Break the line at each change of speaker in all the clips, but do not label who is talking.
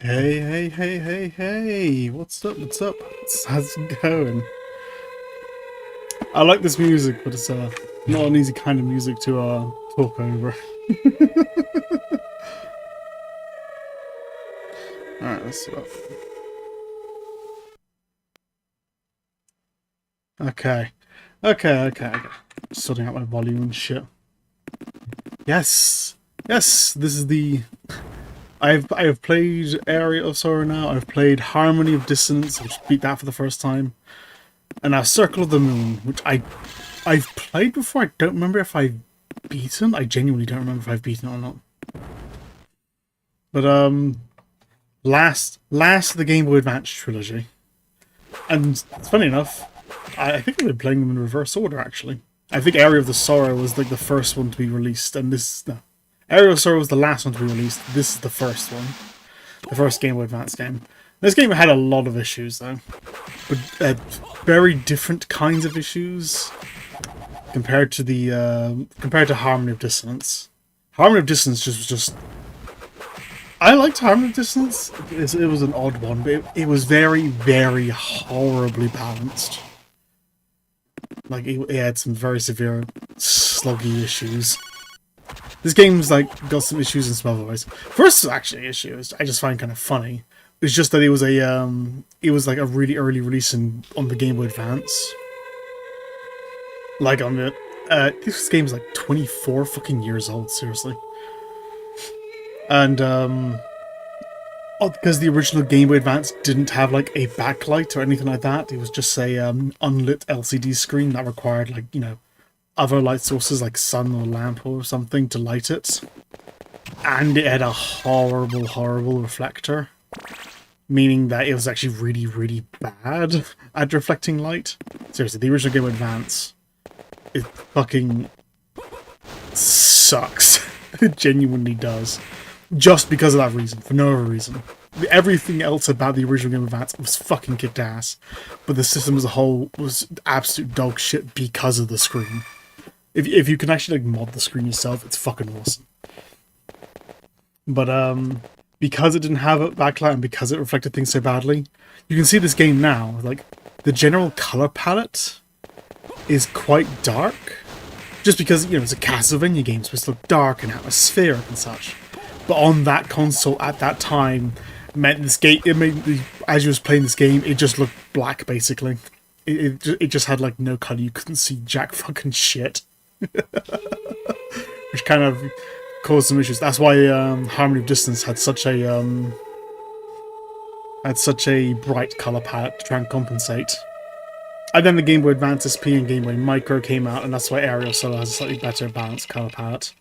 Hey, hey, hey, hey, hey! What's up? What's up? How's it going? I like this music, but it's not an easy kind of music to talk over. Alright, let's see what. Okay. Okay. Sorting out my volume and shit. Yes! Yes! This is the... I've played Area of Sorrow now, I've played Harmony of Dissonance, which beat that for the first time. And now Circle of the Moon, which I've played before. I don't remember if I've beaten. I genuinely don't remember if I've beaten or not. But last of the Game Boy Advance trilogy. And funny enough, I think I've been playing them in reverse order actually. I think Area of the Sorrow was like the first one to be released, and Area of Sorrow was the last one to be released. This is the first one. The first Game Boy Advance game. This game had a lot of issues though. But very different kinds of issues compared to Harmony of Dissonance. Harmony of Dissonance was just I liked Harmony of Dissonance. It was an odd one, but it was very, very horribly balanced. Like it had some very severe sluggy issues. This game's like got some issues in some other ways. First actually issues I just find kind of funny. It's just that it was like a really early release on the Game Boy Advance. Like on the this game's like 24 fucking years old, seriously. And because the original Game Boy Advance didn't have like a backlight or anything like that, it was just a unlit LCD screen that required like, you know, other light sources like sun or lamp or something to light it. And it had a horrible reflector. Meaning that it was actually really, really bad at reflecting light. Seriously, the original Game Boy Advance, it fucking sucks. It genuinely does. Just because of that reason, for no other reason. Everything else about the original Game Boy Advance was fucking kicked ass. But the system as a whole was absolute dog shit because of the screen. If you can actually like mod the screen yourself, it's fucking awesome. But because it didn't have a backlight and because it reflected things so badly, you can see this game now, like, the general color palette is quite dark. Just because, you know, it's a Castlevania game, it's supposed to look dark and atmospheric and such. But on that console at that time, meant this game, as you was playing this game, it just looked black, basically. It just had, like, no color, you couldn't see jack fucking shit. Which kind of caused some issues. That's why Harmony of Dissonance had such a bright color palette to try and compensate. And then the Game Boy Advance SP and Game Boy Micro came out, and that's why Area of Sorrow has a slightly better balanced color palette.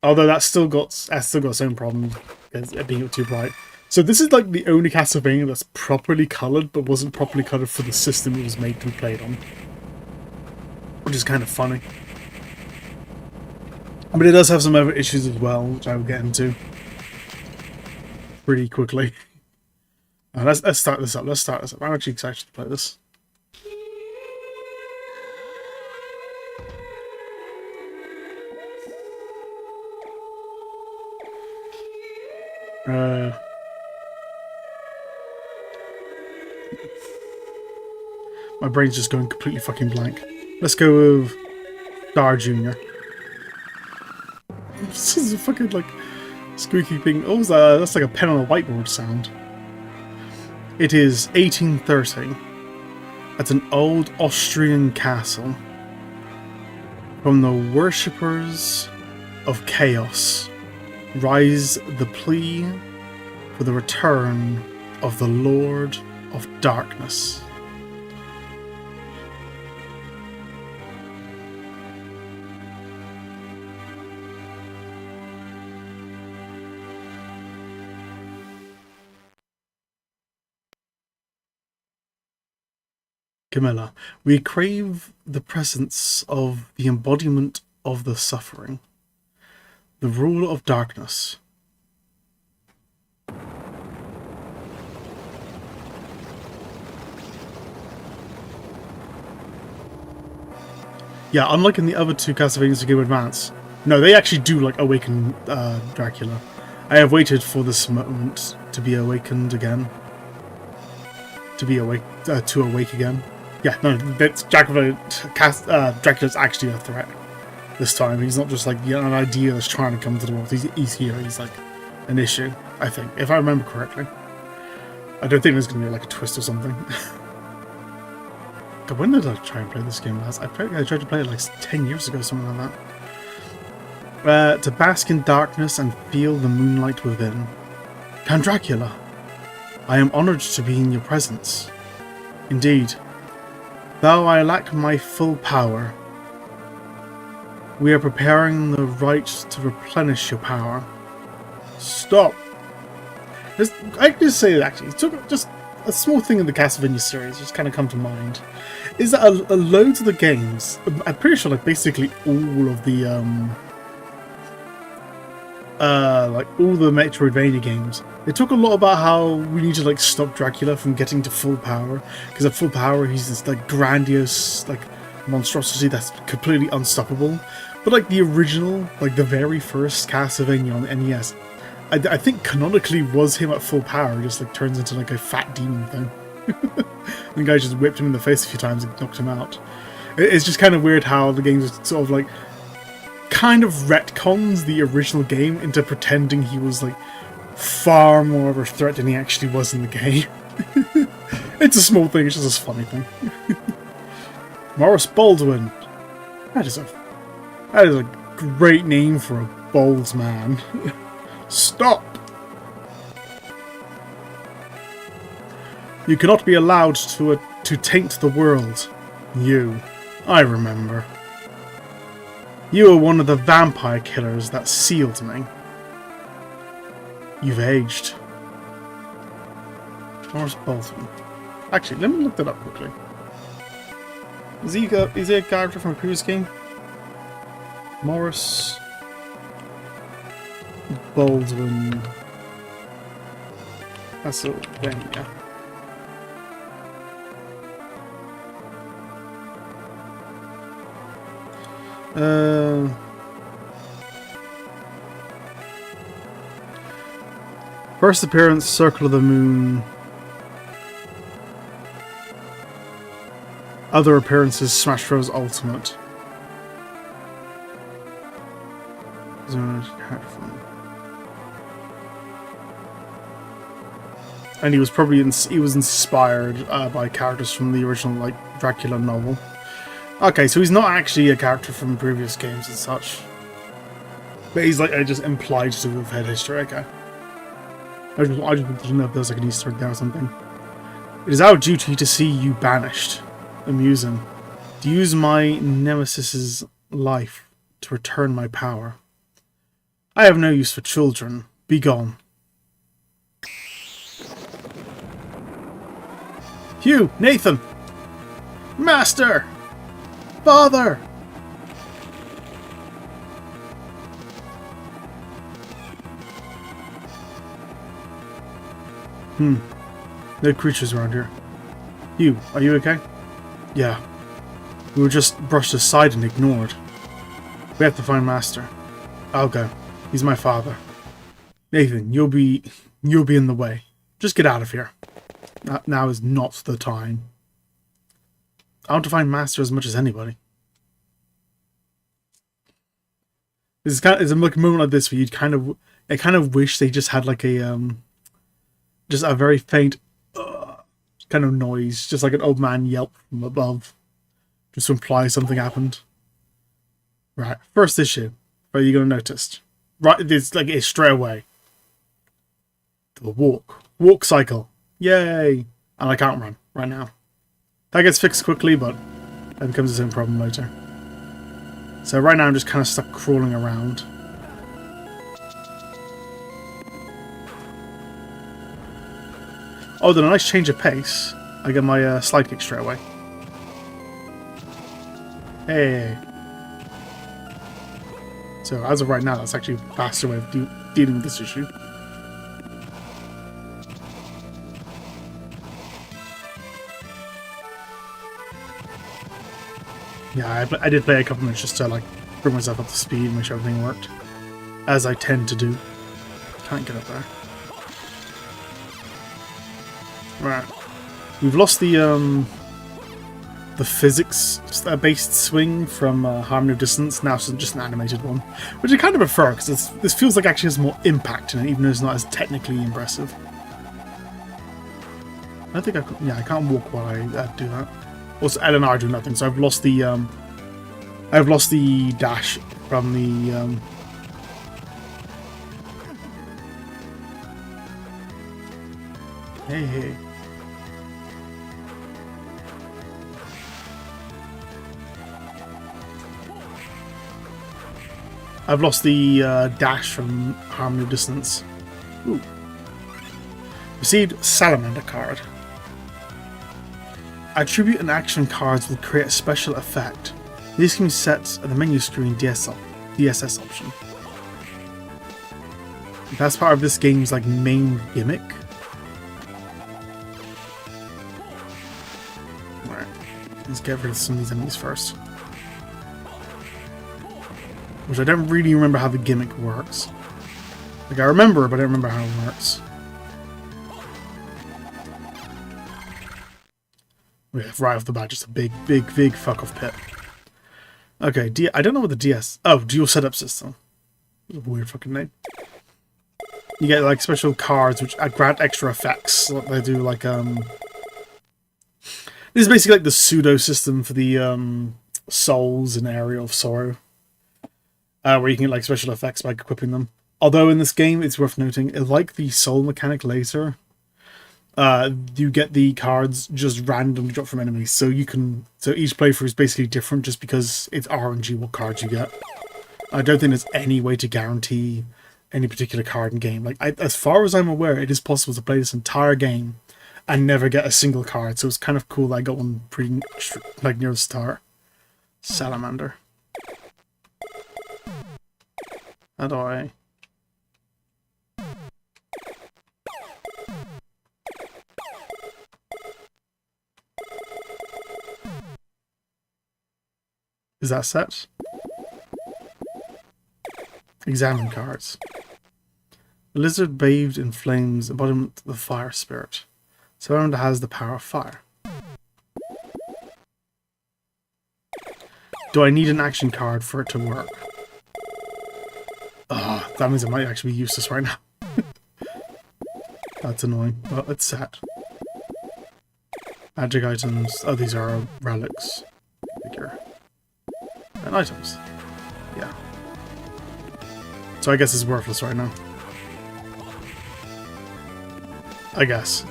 Although that's still got its own problems, it being too bright. So this is like the only Castlevania that's properly colored, but wasn't properly colored for the system it was made to be played on, which is kind of funny. But it does have some other issues as well, which I will get into pretty quickly. Let's start this up. I'm actually excited to play this. My brain's just going completely fucking blank. Let's go with Star Jr. This is a fucking, like, squeaky thing. Oh, that's like a pen on a whiteboard sound. It is 1830. That's an old Austrian castle. From the worshippers of chaos, rise the plea for the return of the Lord of Darkness. Camilla, we crave the presence of the embodiment of the suffering, the ruler of darkness. Yeah, unlike in the other two Castlevanias to Game Boy Advance, no, they actually do like awaken Dracula. I have waited for this moment to be awakened again. To awake again. Yeah, no, that's Dracula's actually a threat this time. He's not just like an idea that's trying to come to the world. He's here. He's like an issue, I think, if I remember correctly. I don't think there's going to be like a twist or something. God, when did I try and play this game last? I tried to play it like 10 years ago, something like that. To bask in darkness and feel the moonlight within. Count Dracula, I am honoured to be in your presence. Indeed, though I lack my full power, we are preparing the rite to replenish your power. Stop. I can just say that actually, it took just a small thing in the Castlevania series just kind of come to mind. Is that a loads of the games, I'm pretty sure like basically all of the like all the Metroidvania games, they talk a lot about how we need to like stop Dracula from getting to full power, because at full power he's this like grandiose like monstrosity that's completely unstoppable. But like the original, like the very first Castlevania on the NES, I think canonically was him at full power. He just like turns into like a fat demon thing. The guy just whipped him in the face a few times and knocked him out. It's just kind of weird how the game just sort of like kind of retcons the original game into pretending he was like far more of a threat than he actually was in the game. It's a small thing, it's just a funny thing. Morris Baldwin. That is a great name for a bold man. Stop! You cannot be allowed to taint the world. I remember. You were one of the vampire killers that sealed me. You've aged. Morris Bolton. Actually, let me look that up quickly. Is he a character from a previous game? Morris Baldwin. That's a thing, yeah. First appearance, Circle of the Moon. Other appearances, Smash Bros. Ultimate. And he was probably inspired by characters from the original like Dracula novel. Okay, so he's not actually a character from previous games and such, but he's like just implied to have had history. Okay, I just wanted to know if there's like an Easter egg there or something. It is our duty to see you banished. Amusing. To use my nemesis's life to return my power. I have no use for children. Be gone. Hugh! Nathan! Master! Father! No creatures around here. Hugh, are you okay? Yeah. We were just brushed aside and ignored. We have to find Master. I'll go. He's my father. Nathan, you'll be in the way. Just get out of here. Now is not the time. I want to find Master as much as anybody. It's a moment like this where I kind of wish they just had like a just a very faint kind of noise, just like an old man yelp from above, just to imply something happened. Right, first issue. What are you gonna notice? Right, it's like it's straight away. The walk cycle. Yay! And I can't run right now. That gets fixed quickly, but that becomes its own problem later. So right now I'm just kind of stuck crawling around. Oh, then a nice change of pace. I get my slide kick straight away. Hey. So as of right now, that's actually a faster way of dealing with this issue. Yeah, I did play a couple minutes just to like bring myself up to speed and make sure everything worked, as I tend to do. Can't get up there. Right. We've lost the physics-based swing from Harmony of Distance. Now it's just an animated one, which I kind of prefer because this feels like actually has more impact in it, even though it's not as technically impressive. I think I could, yeah, I can't walk while I do that. Also, Ed and I do nothing, so I've lost the dash from the Hey. I've lost the dash from Harmony of Distance. Ooh. Received Salamander card. Attribute an action cards will create a special effect. These can be set at the menu screen DSS option. That's part of this game's like main gimmick. Alright, let's get rid of some of these enemies first. Which I don't really remember how the gimmick works. Like I remember, but I don't remember how it works. Yeah, right off the bat, just a big fuck off pit. Okay, I don't know what the DS... Oh, dual setup system. That's a weird fucking name. You get like special cards which grant extra effects. They do like This is basically like the pseudo system for the souls in Area of Sorrow, where you can get like special effects by equipping them. Although in this game, it's worth noting, like the soul mechanic later, you get the cards just randomly dropped from enemies, so each playthrough is basically different just because it's RNG what cards you get. I don't think there's any way to guarantee any particular card in game. Like as far as I'm aware, it is possible to play this entire game and never get a single card, so it's kind of cool that I got one pretty like near the start. Salamander. How do I... Is that set? Examine cards. The lizard bathed in flames, embodiment of the fire spirit. Salamander has the power of fire. Do I need an action card for it to work? Ah, that means it might actually be useless right now. That's annoying. Well, it's set. Magic items. Oh, these are relics. Figure. And items. Yeah. So I guess it's worthless right now. I guess.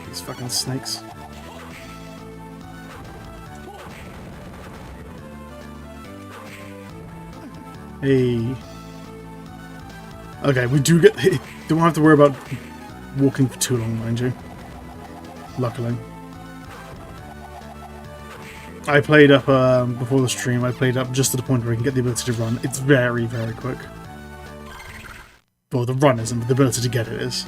These fucking snakes. Hey. Okay, we do get... Don't have to worry about walking for too long, mind you. Luckily. I played up, before the stream, I played up just to the point where I can get the ability to run. It's very, very quick. Well, the run isn't, but the ability to get it is.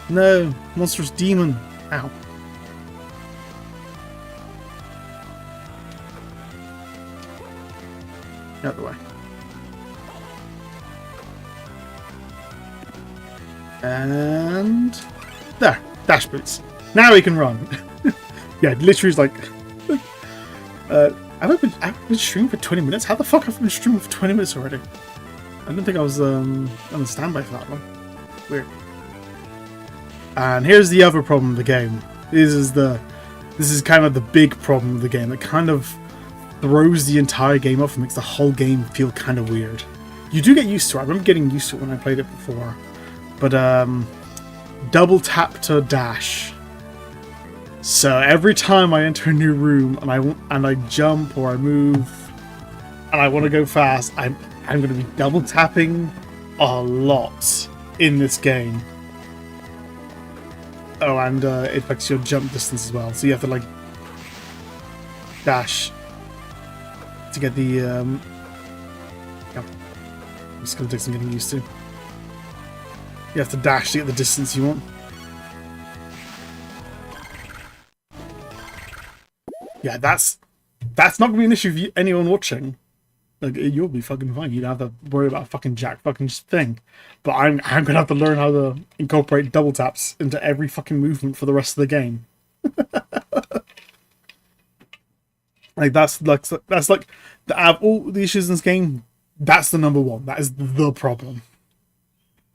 No! Monstrous demon! Ow. Out of the way. And... there! Dash boots. Now we can run! Yeah, literally it's like... I've been streaming for 20 minutes? How the fuck have I been streaming for 20 minutes already? I didn't think I was on standby for that long. Weird. And here's the other problem of the game. This is kind of the big problem of the game. It kind of throws the entire game off and makes the whole game feel kind of weird. You do get used to it. I remember getting used to it when I played it before. But double tap to dash. So every time I enter a new room and I jump or I move and I want to go fast, I'm going to be double tapping a lot in this game. Oh, and it affects your jump distance as well. So you have to like dash to get the yeah. It's going to take some getting used to. You have to dash to get the distance you want. Yeah, that's That's not gonna be an issue for anyone watching. Like, you'll be fucking fine. You don't have to worry about a fucking jack fucking thing. But I'm gonna have to learn how to incorporate double taps into every fucking movement for the rest of the game. Like that's like out of all the issues in this game, that's the number one. That is the problem.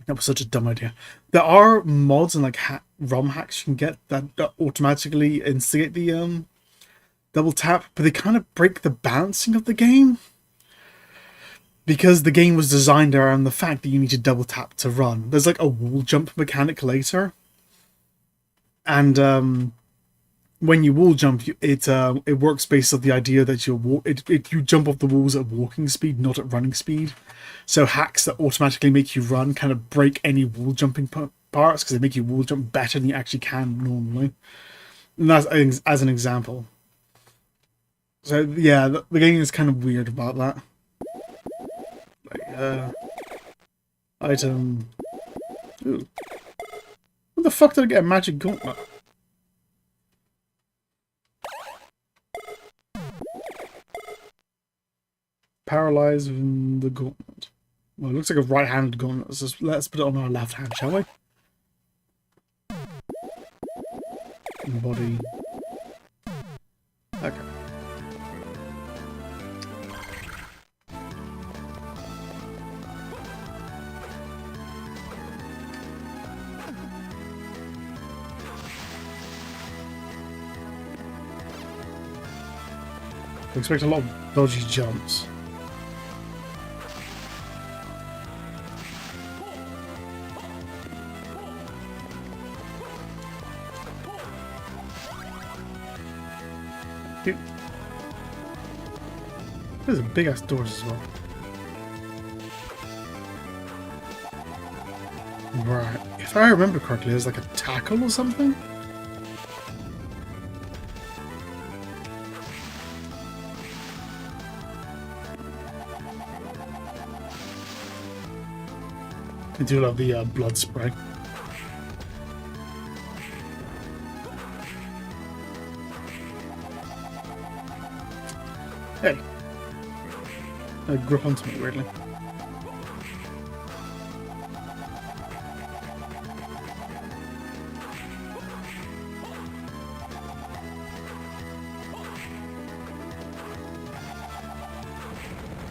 That was such a dumb idea. There are mods and like ROM hacks you can get that automatically instigate the double tap, but they kind of break the balancing of the game. Because the game was designed around the fact that you need to double tap to run. There's like a wall jump mechanic later. And when you wall jump, it works based on the idea that you jump off the walls at walking speed, not at running speed. So hacks that automatically make you run kind of break any wall jumping parts because they make you wall jump better than you actually can normally. And that's as an example. So yeah, the game is kind of weird about that. Item. Ooh. What the fuck did I get a magic gauntlet? Paralyze in the gauntlet. Well, it looks like a right-handed gauntlet. So let's put it on our left hand, shall we? Body. Okay. I expect a lot of dodgy jumps. Dude. There's big ass doors as well. Right. If I remember correctly, there's like a tackle or something? I do love the blood spray. Hey. Grip onto me weirdly.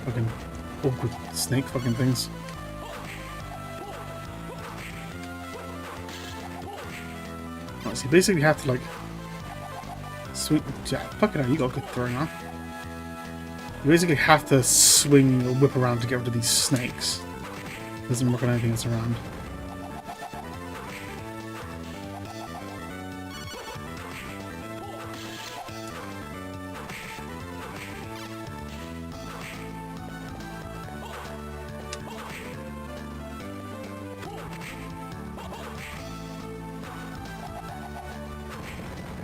Fucking awkward snake fucking things. Right, so you basically have to like swing. Yeah, fucking hell, you got good throwing now. You basically have to swing or whip around to get rid of these snakes. It doesn't work on anything that's around.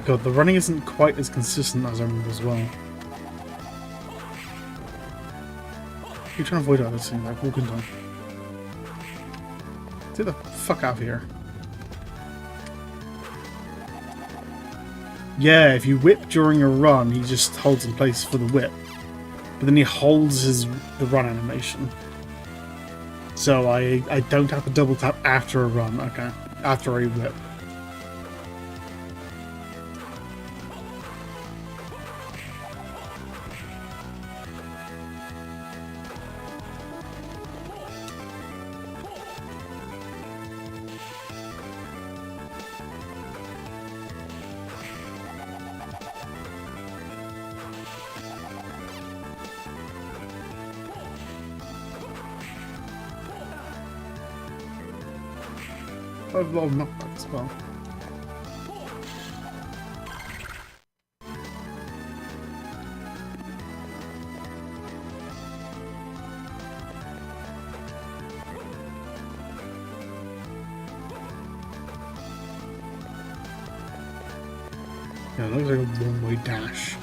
God, the running isn't quite as consistent as I remember as well. You're trying to avoid all this thing, like walking down. Get the fuck out of here. Yeah, if you whip during a run, he just holds in place for the whip. But then he holds the run animation. So I don't have to double tap after a run, okay. After a whip. I have a lot of knockback as well. Yeah, it looks like a one-way dash.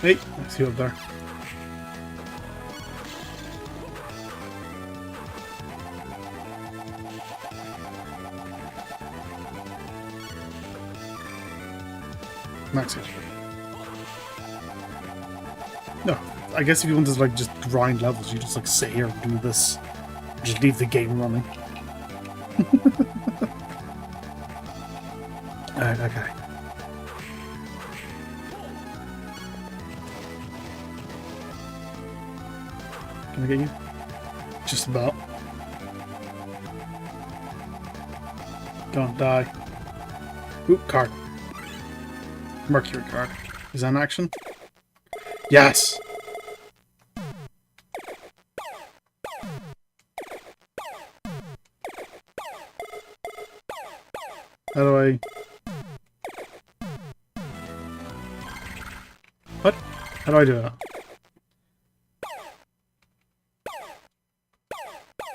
Hey, I see you up there. Max HP. No, I guess if you want to like just grind levels, you just like sit here and do this. Just leave the game running. Alright, okay. Can I get you? Just about. Go on, die. Oop, card. Mercury card. Is that an action? Yes! How do I... What? How do I do that?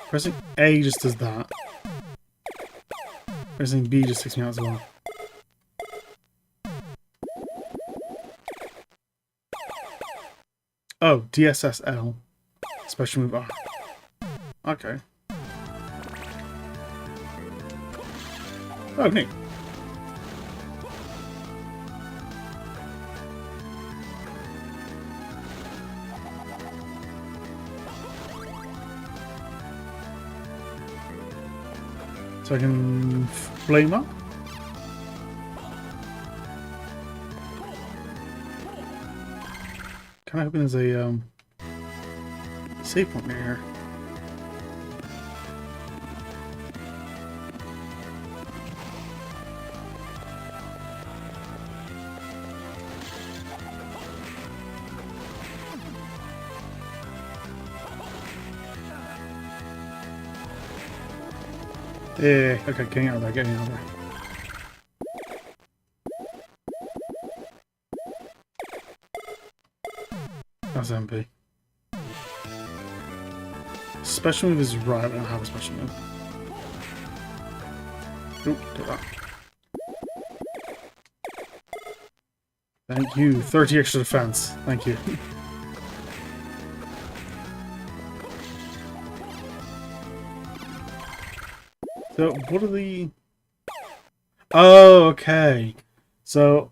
Pressing A just does that. Pressing B just takes me out as well. Oh, DSSL. Special move R. Okay. Oh, neat. So I can flame up. Kind of hoping there's a save point near here. Yeah, okay, getting out of there, getting out of there. That's MP. Special move is right, I don't have a special move. Oop, take that. Thank you. 30 extra defense. Thank you. So, what are the... Oh, okay. So,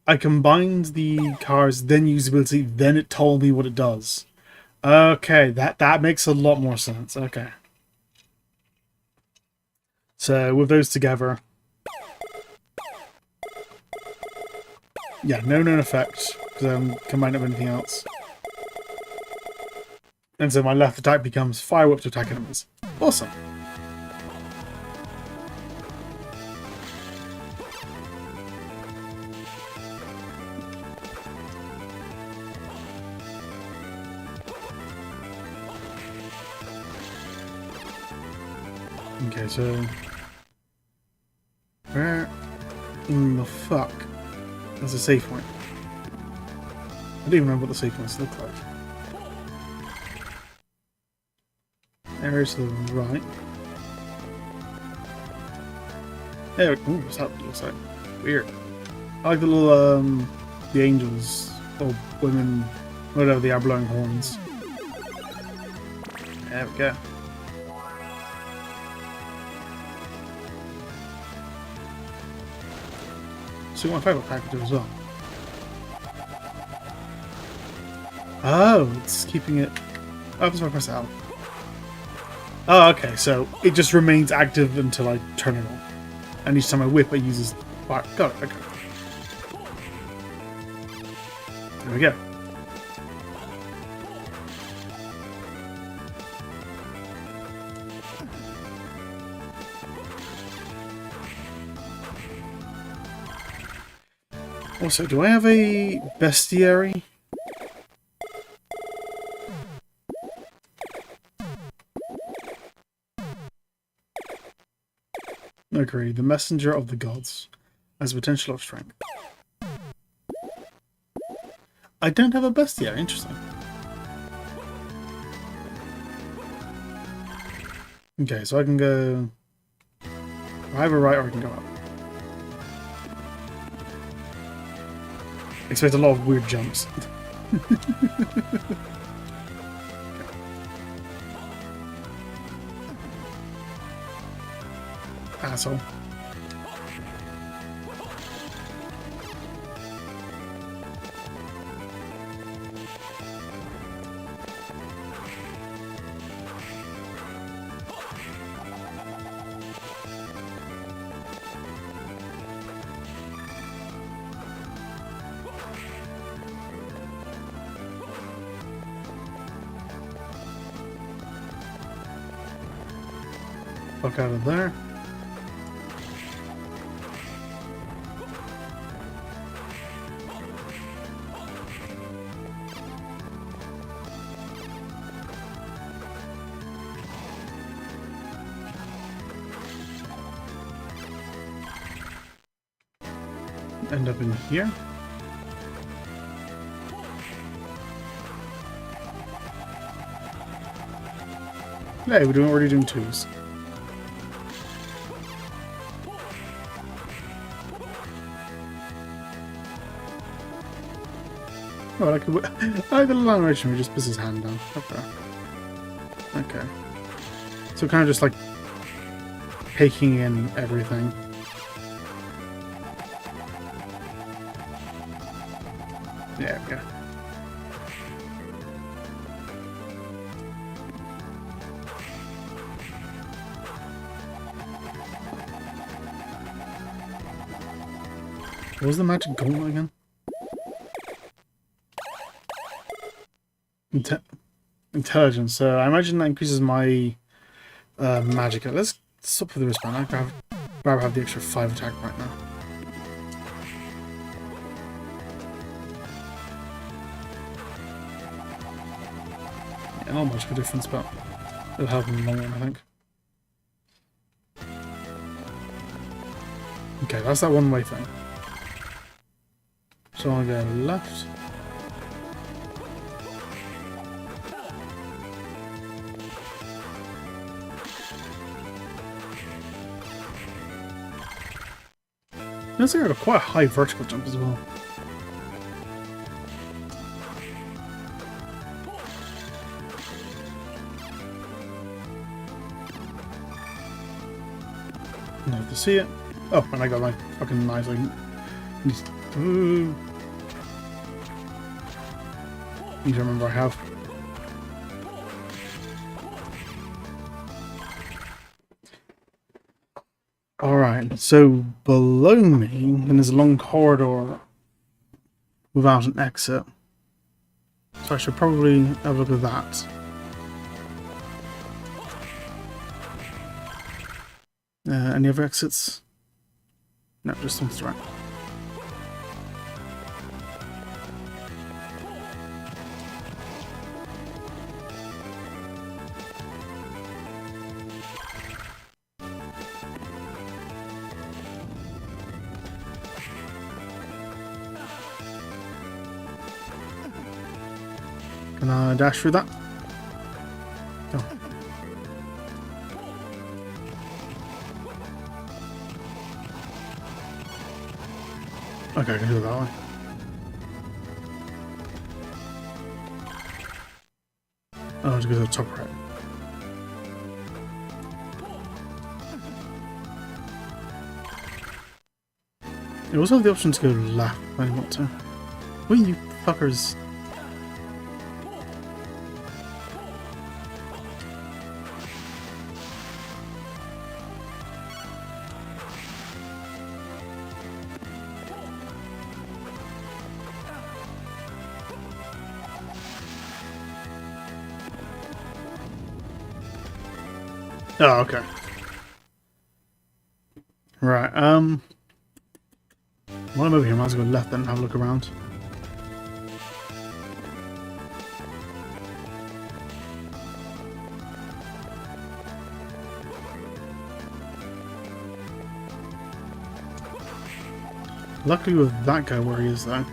I combined the cars, then usability, then it told me what it does. Okay, that makes a lot more sense. Okay. So, with those together... Yeah, no known effect, because I'm combined with anything else. And so my left attack becomes Fire Whip to attack enemies. Awesome. Okay, so... Where in the fuck is a save point? I don't even remember what the save points look like. Areas to the right. There, ooh, what's that looks like? Weird. I like the little, the angels, or women, whatever they are, blowing horns. There we go. So my favourite pack to do as well. Oh, it's keeping it... Oh, that's why I press L. Oh, okay, so it just remains active until I turn it on. And each time I whip, it uses fire. Got it, okay. There we go. Also, do I have a bestiary? Agree. The messenger of the gods has potential of strength. I don't have a bestiary. Interesting. Okay, so I can go either right or I can go up. Expect a lot of weird jumps. Asshole. Fuck out of there. End up in here. Hey, we're already doing twos. Oh, I could. I got a long motion. We just puts his hand down. Okay. Okay. So kind of just like taking in everything. There we go. What was the magic goal again? Intelligence. So I imagine that increases my magic. Let's stop with the wristband. I'd rather have the extra 5 attack right now. Yeah, not much of a difference, but it'll help in the long run, I think. Okay, that's that one-way thing. So I'll go left. It looks like I got quite a high vertical jump as well. Now to see it. Oh, and I got my fucking knife. Like, ooh. Need to remember I have. Alright, so below me, then there's a long corridor without an exit. So I should probably have a look at that. Any other exits? No, just one to the right. Can I dash through that? Oh. Okay, I can do it that way. Oh, just go to the top right. You also have the option to go left if I want to. What you fuckers? Oh, okay. Right, while I'm over here, I might as well go left then and have a look around. Luckily with that guy where he is though.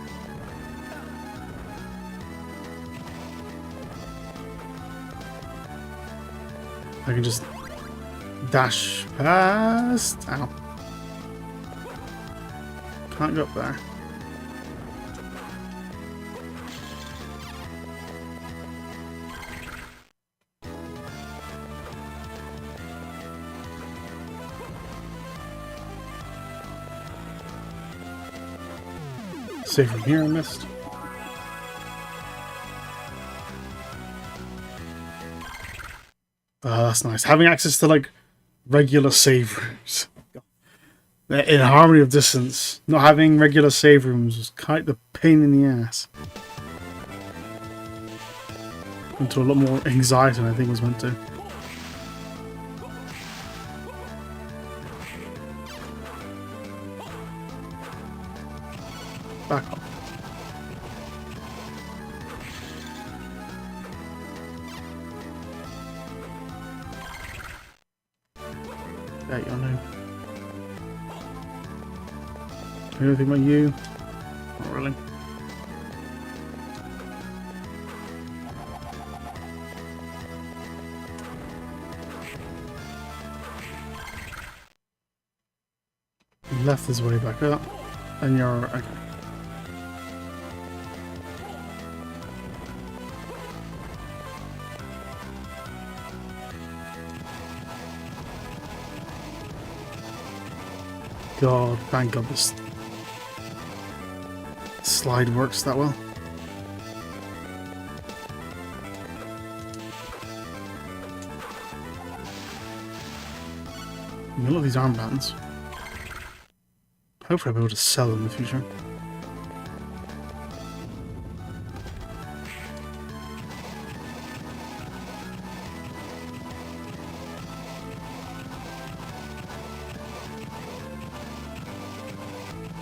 I can just dash past. Ow. Can't go up there. Save from here, I missed. Oh, that's nice. Having access to, like, regular save rooms. In Harmony of Distance, not having regular save rooms was kind of the pain in the ass. Into a lot more anxiety than I think it was meant to. Back up. Yeah, you're new. Anything about you? Not really. Left is way back up, and you're okay. God, thank God this slide works that well. I love these armbands. Hopefully I'll be able to sell them in the future.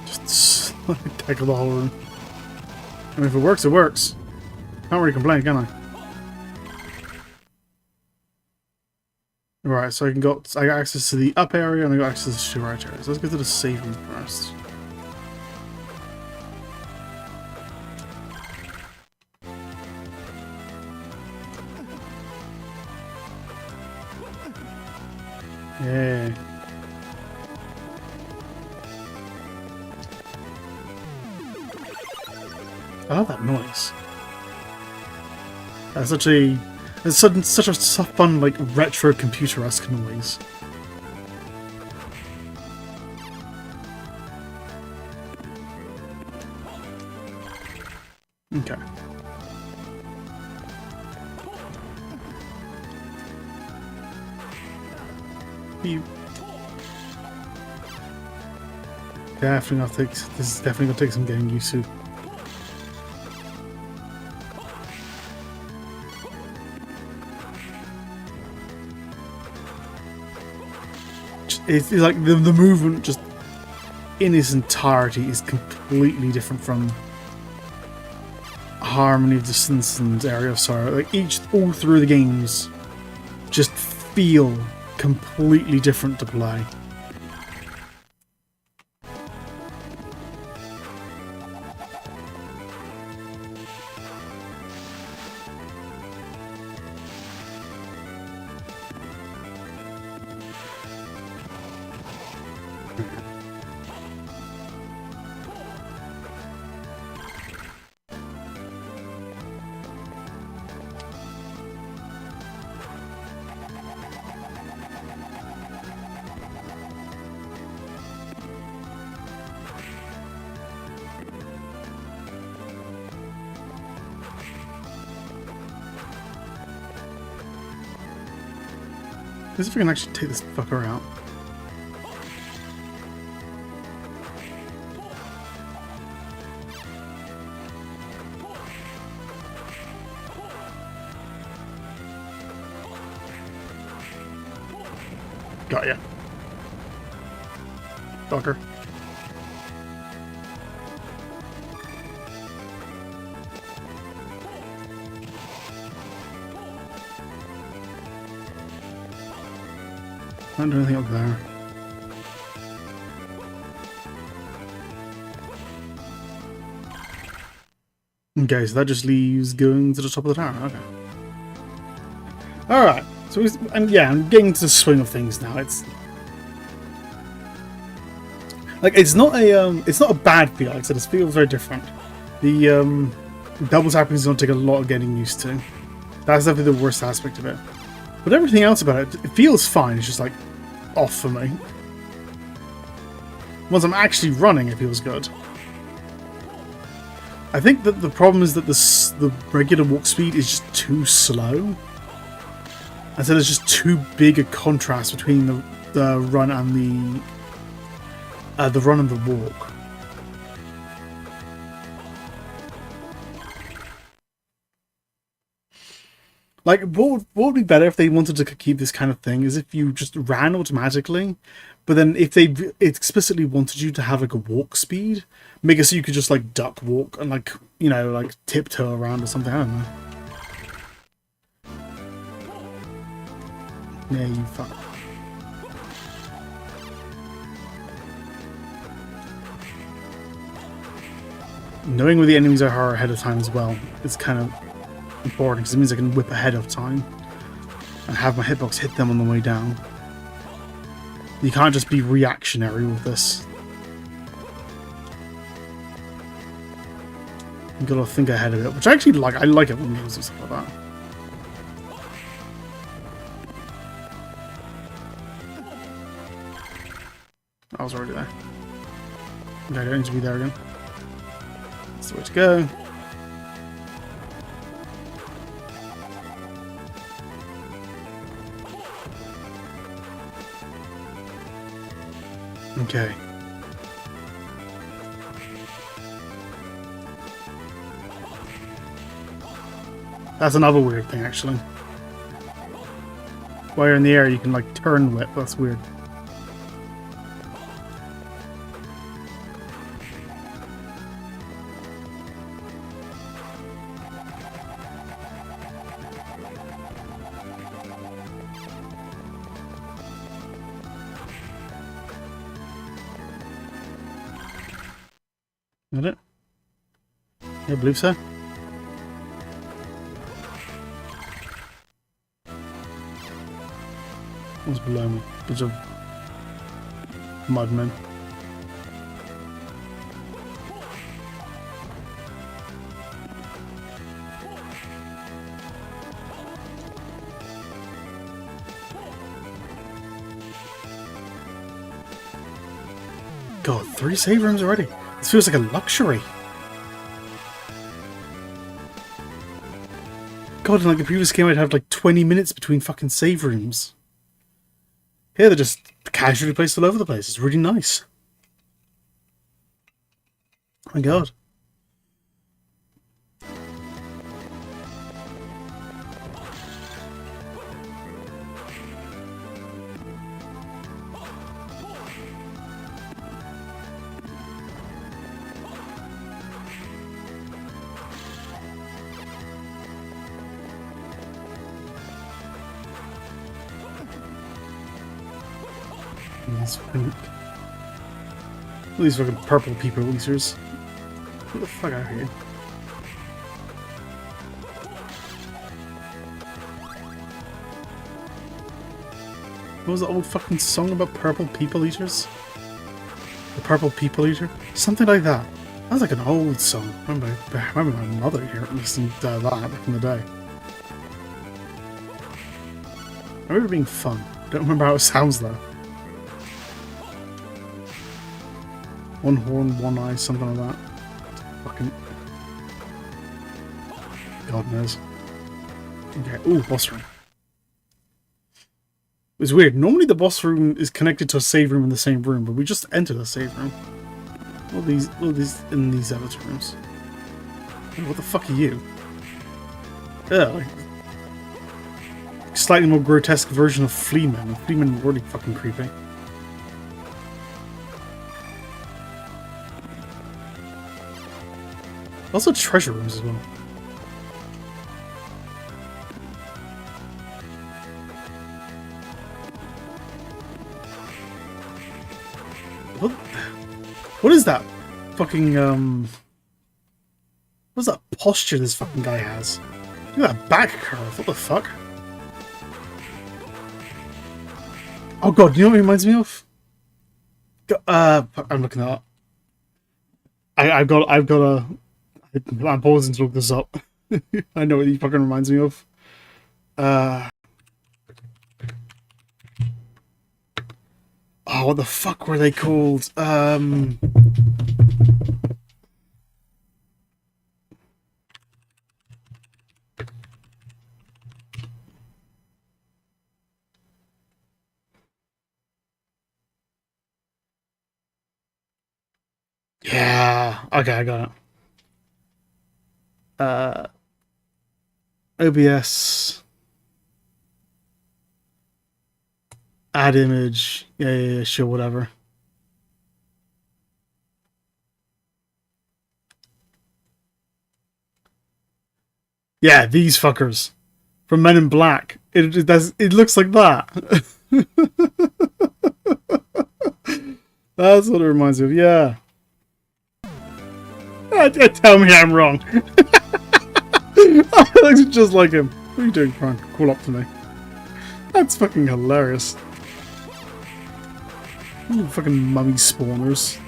Just tackle the whole room. I mean, if it works, it works. Can't really complain, can I? Right, so I got access to the up area and I got access to the right area. So let's go to the save room first. Yeah. I love that noise. That's such a fun, like, retro computer-esque noise. Okay. You definitely not take. This is definitely gonna take some getting used to. It's like the movement just in its entirety is completely different from Harmony of Distance and Area of Sorrow. Like all through the games just feel completely different to play. Let's see if we can actually take this fucker out. Got ya. Fucker. Can't do anything up there. Okay, so that just leaves going to the top of the tower. Okay. Alright. So I'm getting to the swing of things now. It's like it's not a bad feel. Like I said, it feels very different. The double tapping is going to take a lot of getting used to. That's definitely the worst aspect of it. But everything else about it feels fine. It's just like off for me. Once I'm actually running, it feels good. I think that the problem is that the regular walk speed is just too slow. And so there's just too big a contrast between the run and the run and the walk. Like, what would be better if they wanted to keep this kind of thing is if you just ran automatically, but then if they explicitly wanted you to have like a walk speed, make it so you could just like duck walk and like, you know, like tiptoe around or something. I don't know. Yeah, you fuck. Knowing where the enemies are ahead of time as well is kind of important because it means I can whip ahead of time and have my hitbox hit them on the way down. You can't just be reactionary with this. You gotta think ahead of it, which I actually like. I like it when games do stuff like that. I was already there. Okay, I don't need to be there again. That's the way to go. Okay. That's another weird thing, actually. While you're in the air, you can, like, turn whip. That's weird. Is that it? Yeah, I believe so. What's below me? Bunch of mudmen. God, 3 save rooms already. This feels like a luxury. God, in like the previous game I'd have like 20 minutes between fucking save rooms. Here they're just casually placed all over the place. It's really nice. Oh my god. These fucking purple people losers. Get the fuck out of here. What was the old fucking song about purple people eaters? The purple people eater? Something like that. That was like an old song. I remember my mother here listening to that back in the day. I remember it being fun. Don't remember how it sounds though. One horn, one eye, something like that. Fucking... God knows. Okay, ooh, boss room. It's weird. Normally the boss room is connected to a save room in the same room, but we just entered a save room. All these in these elevator rooms. What the fuck are you? Yeah, like... Slightly more grotesque version of Fleamen. Fleamen were really fucking creepy. Also treasure rooms as well. What is that fucking what's that posture this fucking guy has? Look at that back curve, what the fuck? Oh god, you know what it reminds me of? I'm looking that up. I've got a... I'm pausing to look this up. I know what he fucking reminds me of. Oh, what the fuck were they called? Yeah. Okay, I got it. OBS. Add image. Yeah, sure, whatever. Yeah, these fuckers. From Men in Black. It looks like that. That's what it reminds me of, yeah. Tell me I'm wrong. It looks just like him. What are you doing, Frank? Call up to me. That's fucking hilarious. Ooh, fucking mummy spawners.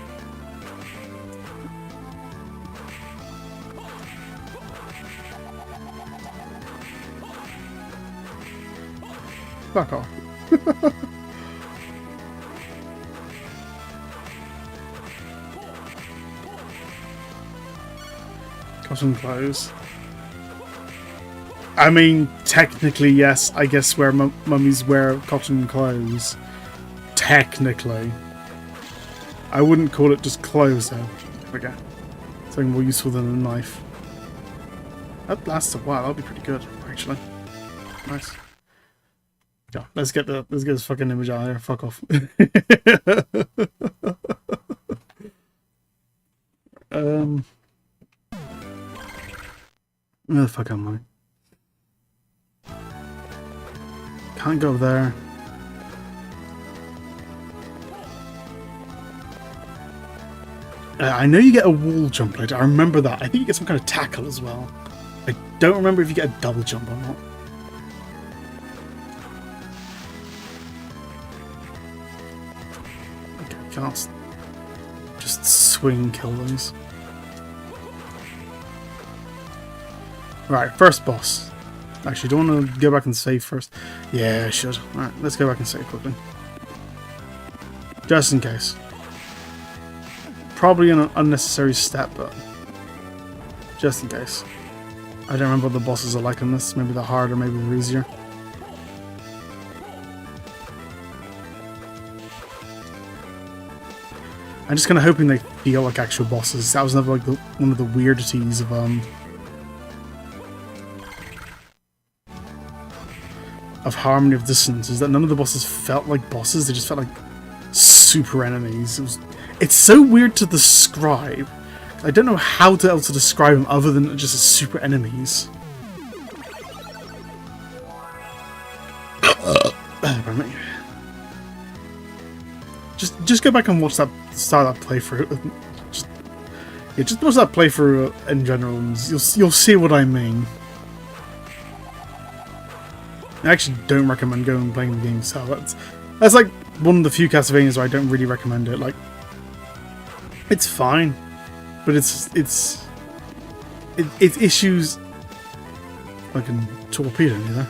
Fuck off. Cotton clothes. I mean, technically, yes. I guess where mummies wear cotton clothes. Technically. I wouldn't call it just clothes, though. Okay. Something more useful than a knife. That lasts a while. That'll be pretty good, actually. Nice. Yeah, let's get this fucking image out of here. Fuck off. Where the fuck am I? Can't go there. I know you get a wall jump later. I remember that. I think you get some kind of tackle as well. I don't remember if you get a double jump or not. Okay, can't just swing kill those. Right, first boss. Actually, do you want to go back and save first? Yeah, I should. Alright, let's go back and save quickly. Just in case. Probably an unnecessary step, but just in case. I don't remember what the bosses are like in this. Maybe they're harder, maybe they're easier. I'm just kind of hoping they feel like actual bosses. That was never like one of the weirdities of Harmony of Dissonance, is that none of the bosses felt like bosses. They just felt like super enemies. It's so weird to describe. I don't know how else to describe them other than just as super enemies. Pardon me. Just go back and watch that start that playthrough. Just watch that playthrough in general, and you'll see what I mean. I actually don't recommend going and playing the game, so that's like one of the few Castlevanias where I don't really recommend it. Like, it's fine, but its issues, like a torpedo, you know,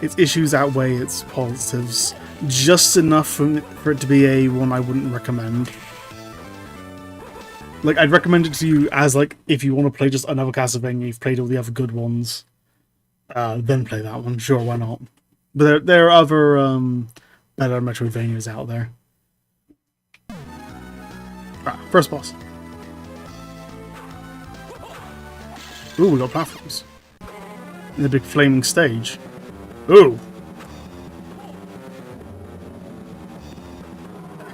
its issues outweigh its positives just enough for it to be a one I wouldn't recommend. Like, I'd recommend it to you as like if you want to play just another Castlevania, you've played all the other good ones, then play that one. Sure, why not? But there are other better Metroidvanias out there. Right, first boss. Ooh, we got platforms. And a big flaming stage. Ooh.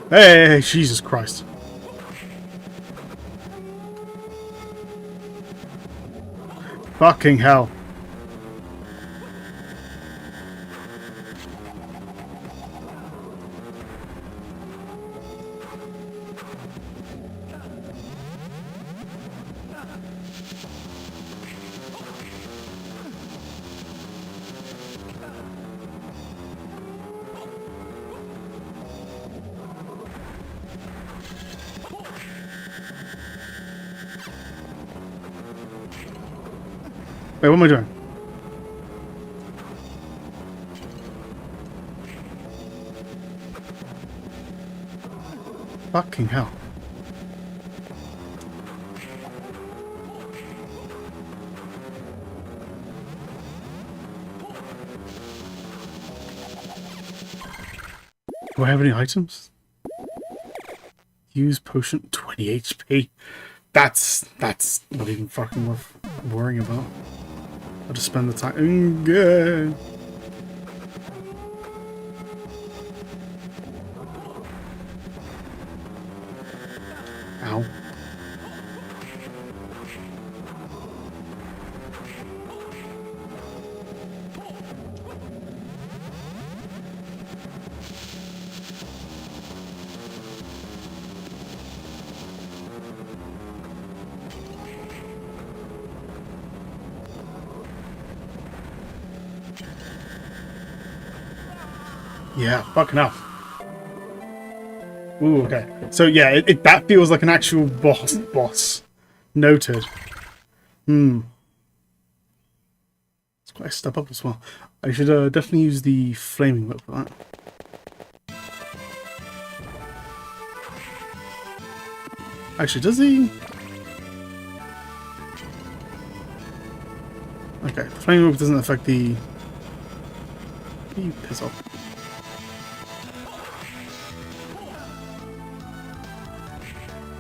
Hey, Jesus Christ. Fucking hell. Wait, what am I doing? Fucking hell. Do I have any items? Use potion 20 HP. That's not even fucking worth worrying about. I'll just spend the time. Good. Ow. Yeah, fucking hell. Ooh, okay. So yeah, that feels like an actual boss. Noted. It's quite a step up as well. I should definitely use the flaming whip for that. Actually, does he? Okay, the flaming whip doesn't affect the... You piss off.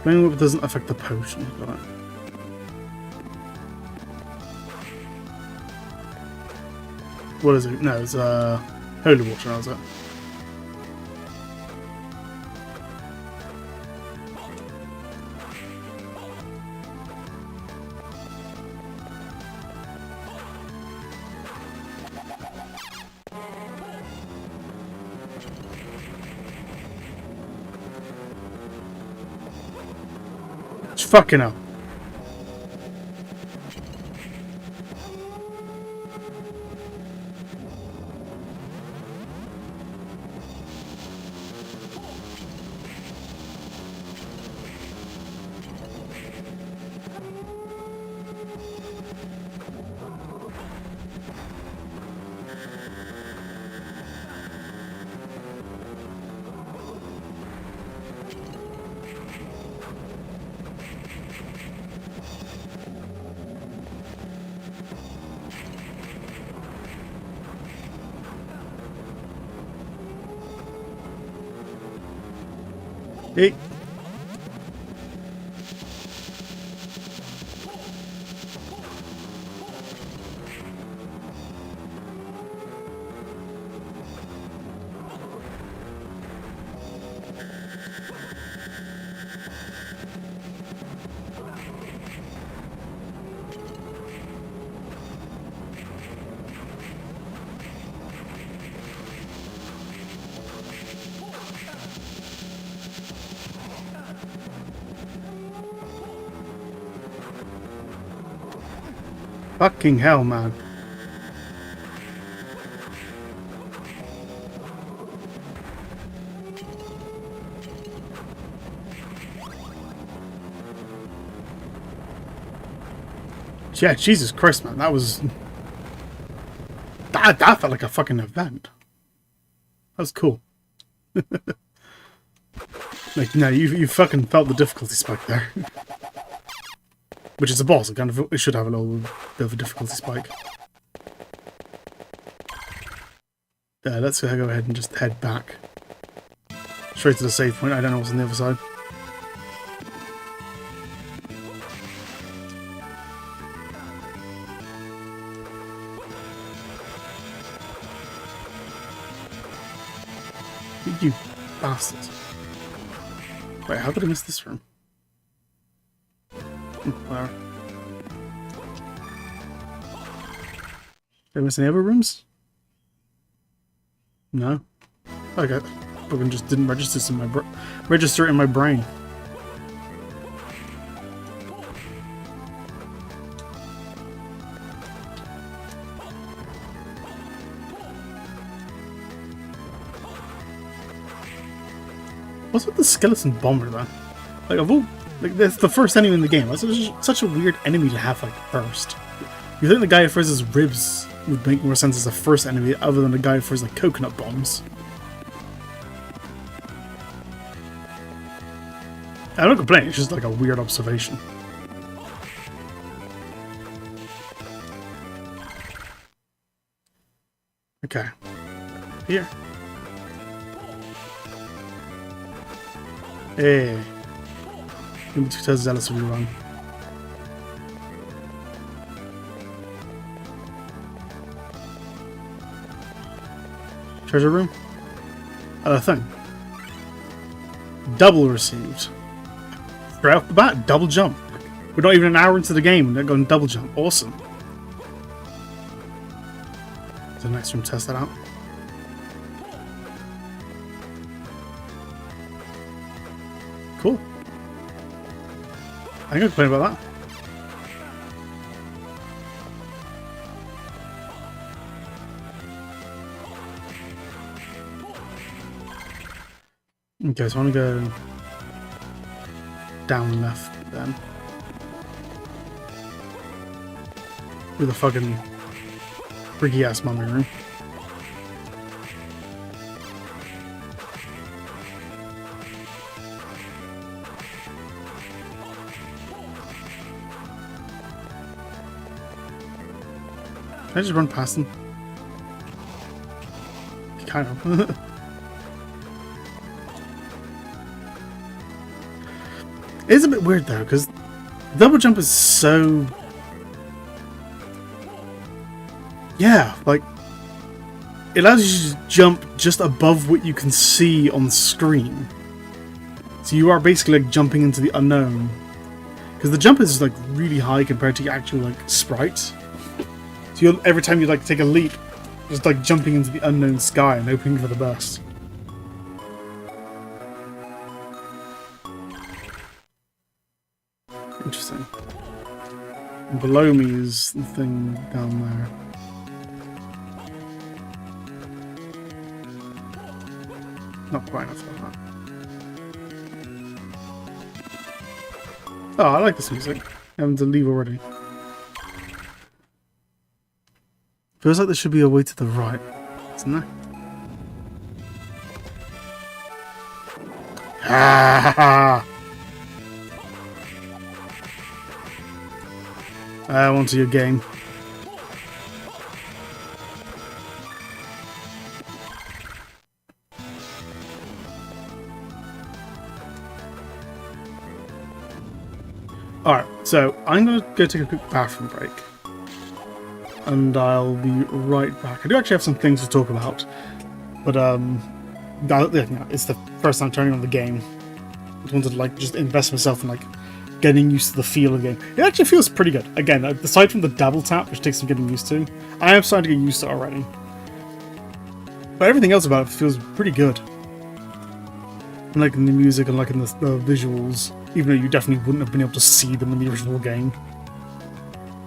Flaming whip doesn't affect the potion. Got it. What is it? No, it's holy water, is it? It's fucking up. Hey. Fucking hell, man. Yeah, Jesus Christ, man. That was... That felt like a fucking event. That was cool. Like, no, you fucking felt the difficulty spike there. Which is a boss, it should have a little bit of a difficulty spike. Let's go ahead and just head back. Straight to the save point, I don't know what's on the other side. You bastard. Wait, how did I miss this room? Whatever. Did I miss any other rooms? No. Okay. Fucking just didn't register in my brain. What's with the skeleton bomber then? Like of all, like that's the first enemy in the game. That's such a weird enemy to have like first. You think the guy who throws his ribs would make more sense as the first enemy, other than the guy who throws like coconut bombs. I don't complain. It's just like a weird observation. Okay. Here. Hey. You'll be too zealous when you run. Treasure room? Other thing. Double received. Straight off the bat, double jump. We're not even an hour into the game and they're going double jump. Awesome. So next room, test that out. Cool. I ain't gonna complain about that. Okay, so I want to go down left then. Through the fucking freaky ass mummy room. Can I just run past them? Kind of. It is a bit weird though, because double jump is so... Yeah, like... It allows you to jump just above what you can see on screen. So you are basically like jumping into the unknown. Because the jump is like really high compared to your actual like sprite. So you'll, every time you like take a leap, just like jumping into the unknown sky and hoping for the best. Interesting. And below me is the thing down there. Not quite enough of that. Oh, I like this music. I'm having to leave already. Feels like there should be a way to the right, isn't there? Ah! I want to your game. Alright, so I'm going to go take a quick bathroom break. And I'll be right back. I do actually have some things to talk about. But, it's the first time turning on the game. I wanted to, like, just invest myself in, like, getting used to the feel of the game. It actually feels pretty good. Again, aside from the double tap, which takes some getting used to, I am starting to get used to it already. But everything else about it feels pretty good. And, like, in the music and, like, in the visuals. Even though you definitely wouldn't have been able to see them in the original game.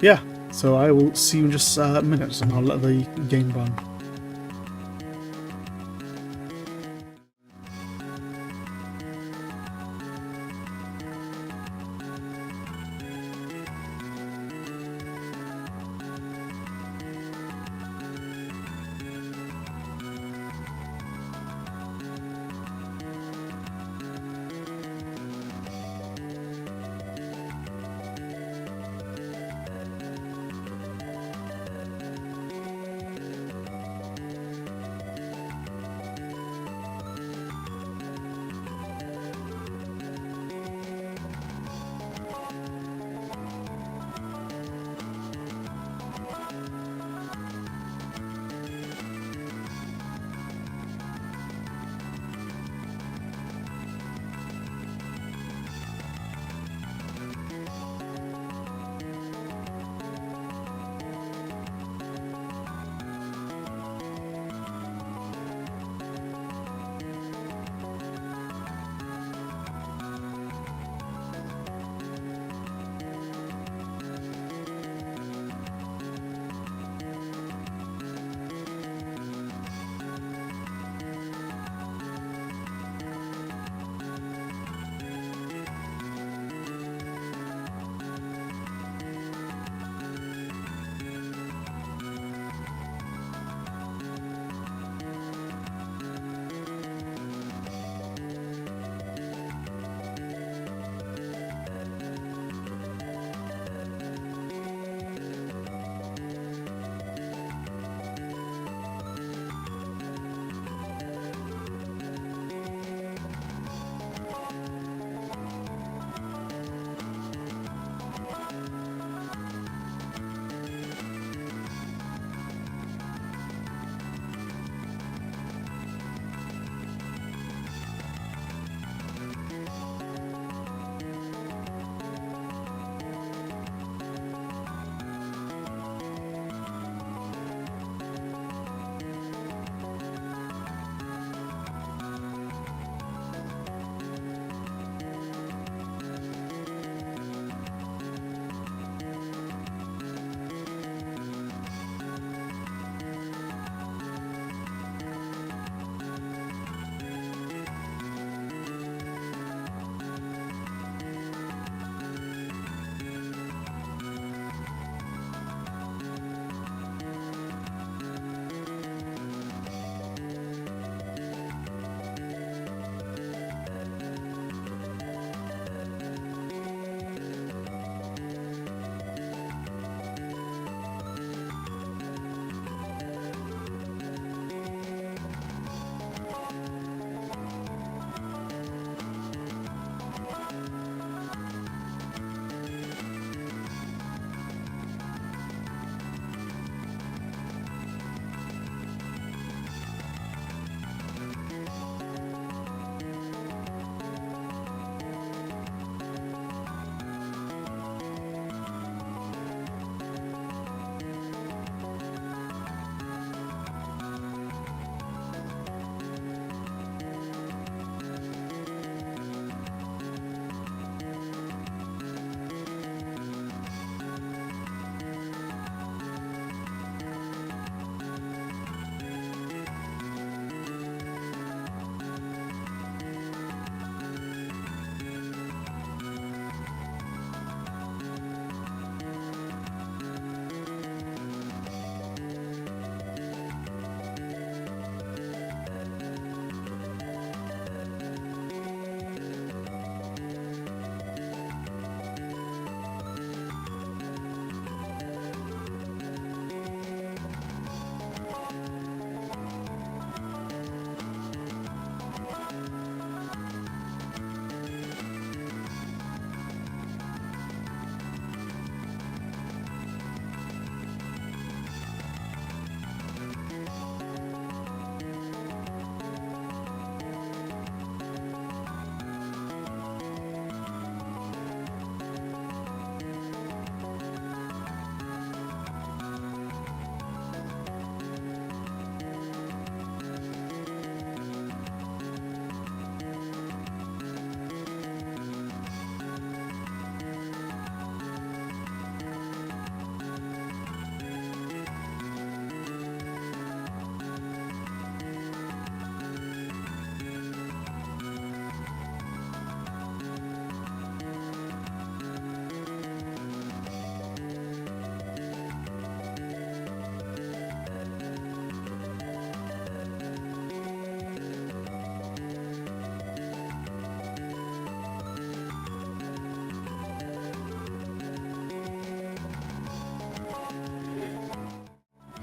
Yeah, so I will see you in just a minute, and I'll let the game run.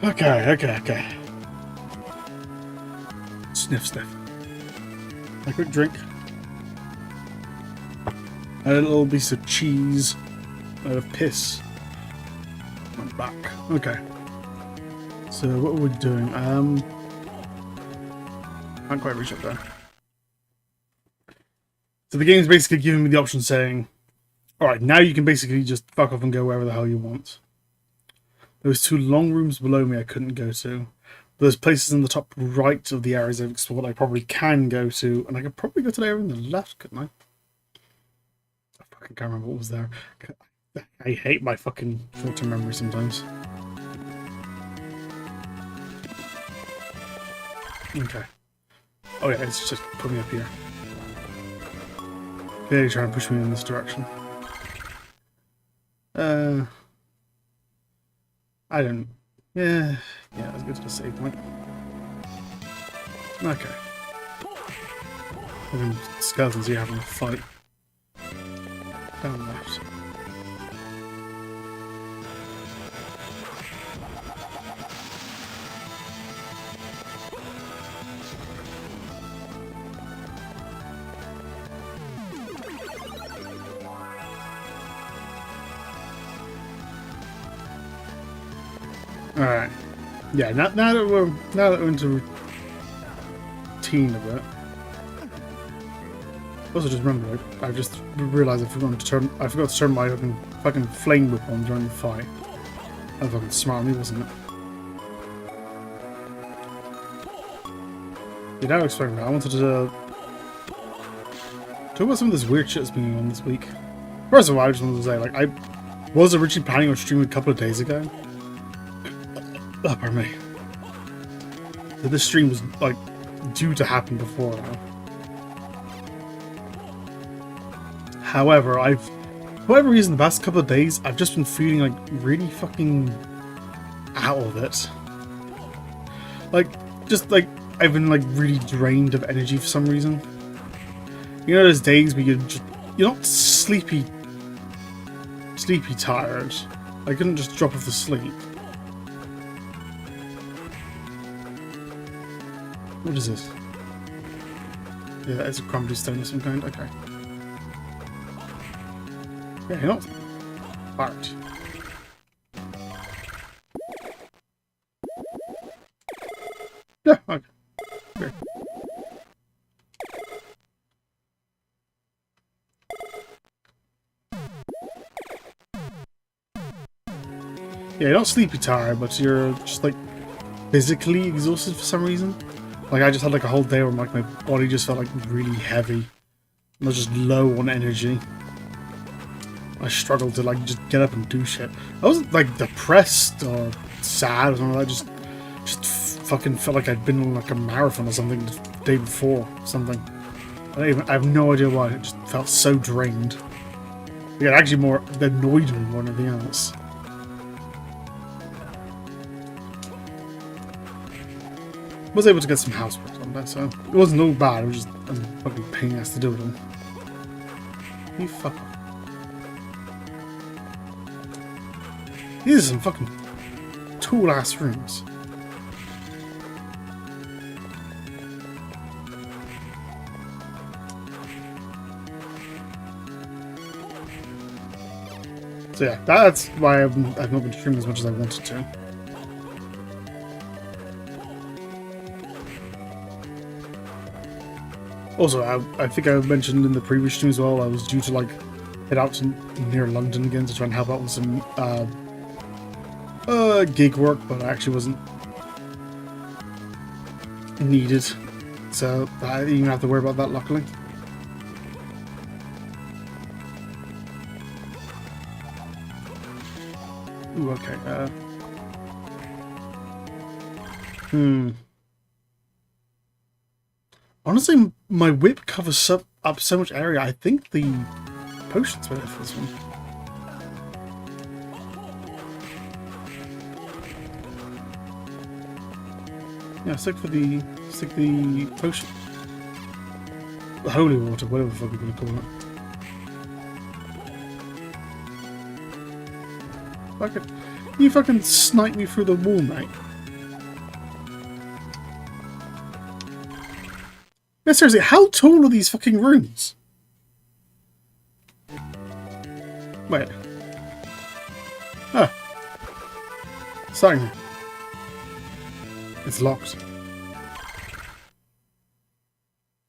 Okay. Sniff. A quick drink. A little piece of cheese. A bit of piss. I'm back. Okay. So what are we doing? Can't quite reach up there. So the game's basically giving me the option saying, alright, now you can basically just fuck off and go wherever the hell you want. Those 2 long rooms below me I couldn't go to. Those places in the top right of the areas I've explored I probably can go to, and I could probably go to the area on the left, couldn't I? I fucking can't remember what was there. I hate my fucking short-term memory sometimes. Okay. Oh yeah, it's just put me up here. They're trying to push me in this direction. I don't... Yeah, let's go to the save point. Okay. Skeletons here having a fight. Down left. Alright. Yeah, now that we're into routine of it. Also, just remember, I just realised I forgot to turn my fucking flame whip on during the fight. That was fucking smart of me, wasn't it? Yeah, now expecting that. I wanted to talk about some of this weird shit that's been going on this week. First of all, I just wanted to say, like, I was originally planning on streaming a couple of days ago. Oh, pardon me. So this stream was, like, due to happen before now. However, for whatever reason, the past couple of days, I've just been feeling, like, really fucking out of it. Like, just, like, I've been, like, really drained of energy for some reason. You know those days where you're not sleepy tired. I couldn't just drop off to sleep. What is this? Yeah, it's a crumbly stone of some kind. Okay. Yeah, you're not tired. Yeah, okay. Here. Yeah, you're not sleepy tired, but you're just like physically exhausted for some reason. Like I just had like a whole day where like my body just felt like really heavy. I was just low on energy. I struggled to like just get up and do shit. I wasn't like depressed or sad or something like that. Just fucking felt like I'd been on like a marathon or something the day before or something. I have no idea why. It just felt so drained. It actually more annoyed me more than anything else. I was able to get some housework on that, so it wasn't all bad. It was just a fucking pain ass to do it all. You fuck off. These are some fucking tall ass rooms. So yeah, that's why I've not been streaming as much as I wanted to. Also, I think I mentioned in the previous stream as well, I was due to like head out to near London again to try and help out with some gig work, but I actually wasn't needed, so I didn't even have to worry about that, luckily. Ooh, okay. Honestly, my whip covers up so much area. I think the potion's better for this one. Yeah, stick the potion. The holy water, whatever the fuck we're gonna call it. Fuck it. You fucking snipe me through the wall, mate. No, seriously, how tall are these fucking rooms? Wait. Oh. Starting. It's locked.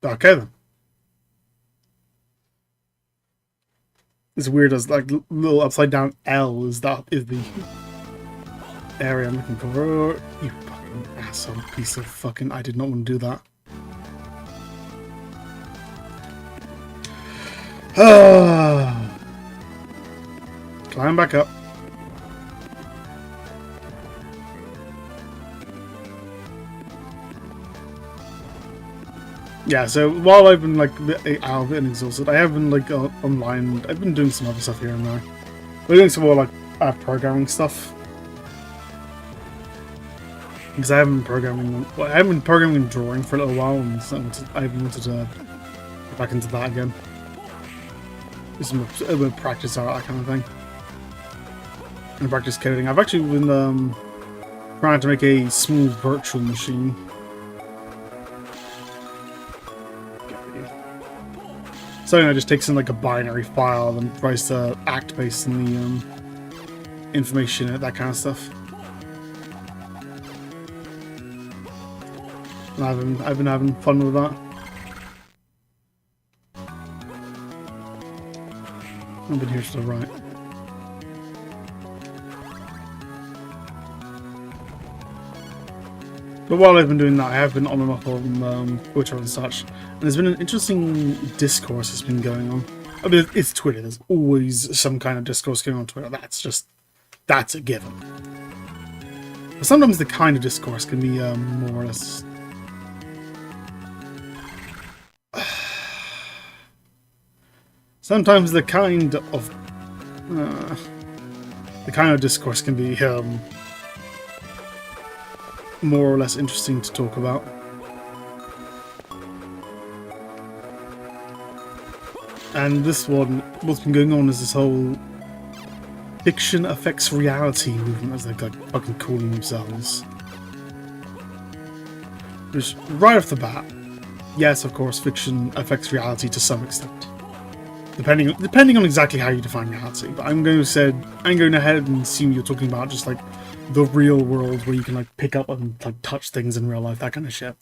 Okay then. It's weird as like little upside down L is the area I'm looking for. You fucking asshole piece of fucking, I did not want to do that. Climb back up. Yeah, so while I've been like out of it and exhausted, I have been like online. I've been doing some other stuff here and there. We're doing some more like programming stuff because I haven't been programming. Well, I haven't been programming and drawing for a little while, and so I've wanted to get back into that again. Do some a bit of practice art, that kind of thing, and practice coding. I've actually been trying to make a small virtual machine. Something that just takes in like a binary file and tries to act based on the information and that kind of stuff. And I've been having fun with that. I've been here to the right. But while I've been doing that, I have been on and off on Twitter and such, and there's been an interesting discourse that's been going on. I mean, it's Twitter. There's always some kind of discourse going on Twitter. That's a given. But sometimes the kind of discourse can be more or less. Sometimes the kind of discourse can be more or less interesting to talk about. And this one, what's been going on is this whole fiction affects reality movement, as they're like fucking calling themselves. Which, right off the bat, yes, of course, fiction affects reality to some extent, depending on exactly how you define reality. But I'm going ahead and assume you're talking about just like the real world where you can like pick up and like touch things in real life, that kind of shit.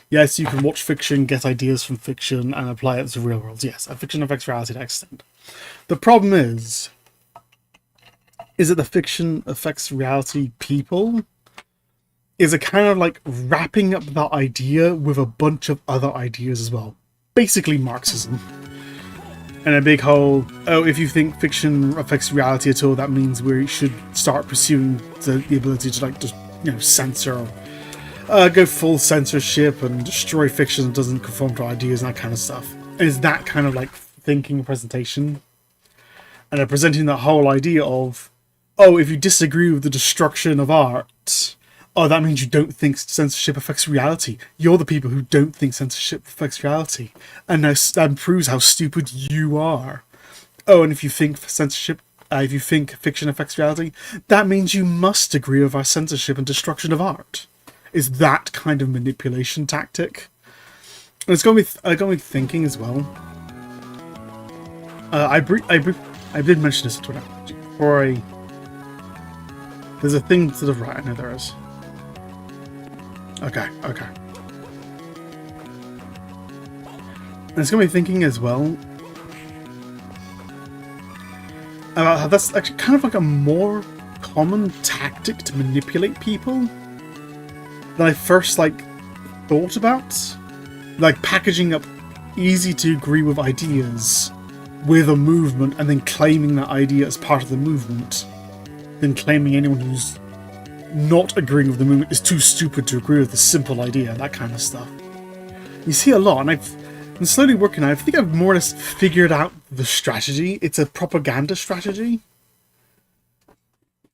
Yes, you can watch fiction, get ideas from fiction, and apply it to real worlds. Yes, fiction affects reality to that extent. The problem is that the fiction affects reality people is a kind of like wrapping up that idea with a bunch of other ideas as well. Basically Marxism. And a big whole, oh, if you think fiction affects reality at all, that means we should start pursuing the ability to like just, you know, censor, go full censorship and destroy fiction that doesn't conform to ideas and that kind of stuff. And it's that kind of like thinking presentation. And they're presenting that whole idea of, oh, if you disagree with the destruction of art, oh, that means you don't think censorship affects reality. You're the people who don't think censorship affects reality. And now that proves how stupid you are. Oh, and if you think if you think fiction affects reality, that means you must agree with our censorship and destruction of art. Is that kind of manipulation tactic. And it's got me thinking as well. I did mention this on Twitter. There's a thing to the right. I know there is. Okay. And it's got me thinking as well about how that's actually kind of like a more common tactic to manipulate people than I first like thought about. Like packaging up easy to agree with ideas with a movement and then claiming that idea as part of the movement. Then claiming anyone who's not agreeing with the movement is too stupid to agree with the simple idea, that kind of stuff. You see a lot, and I've been slowly working on it. I think I've more or less figured out the strategy. It's a propaganda strategy.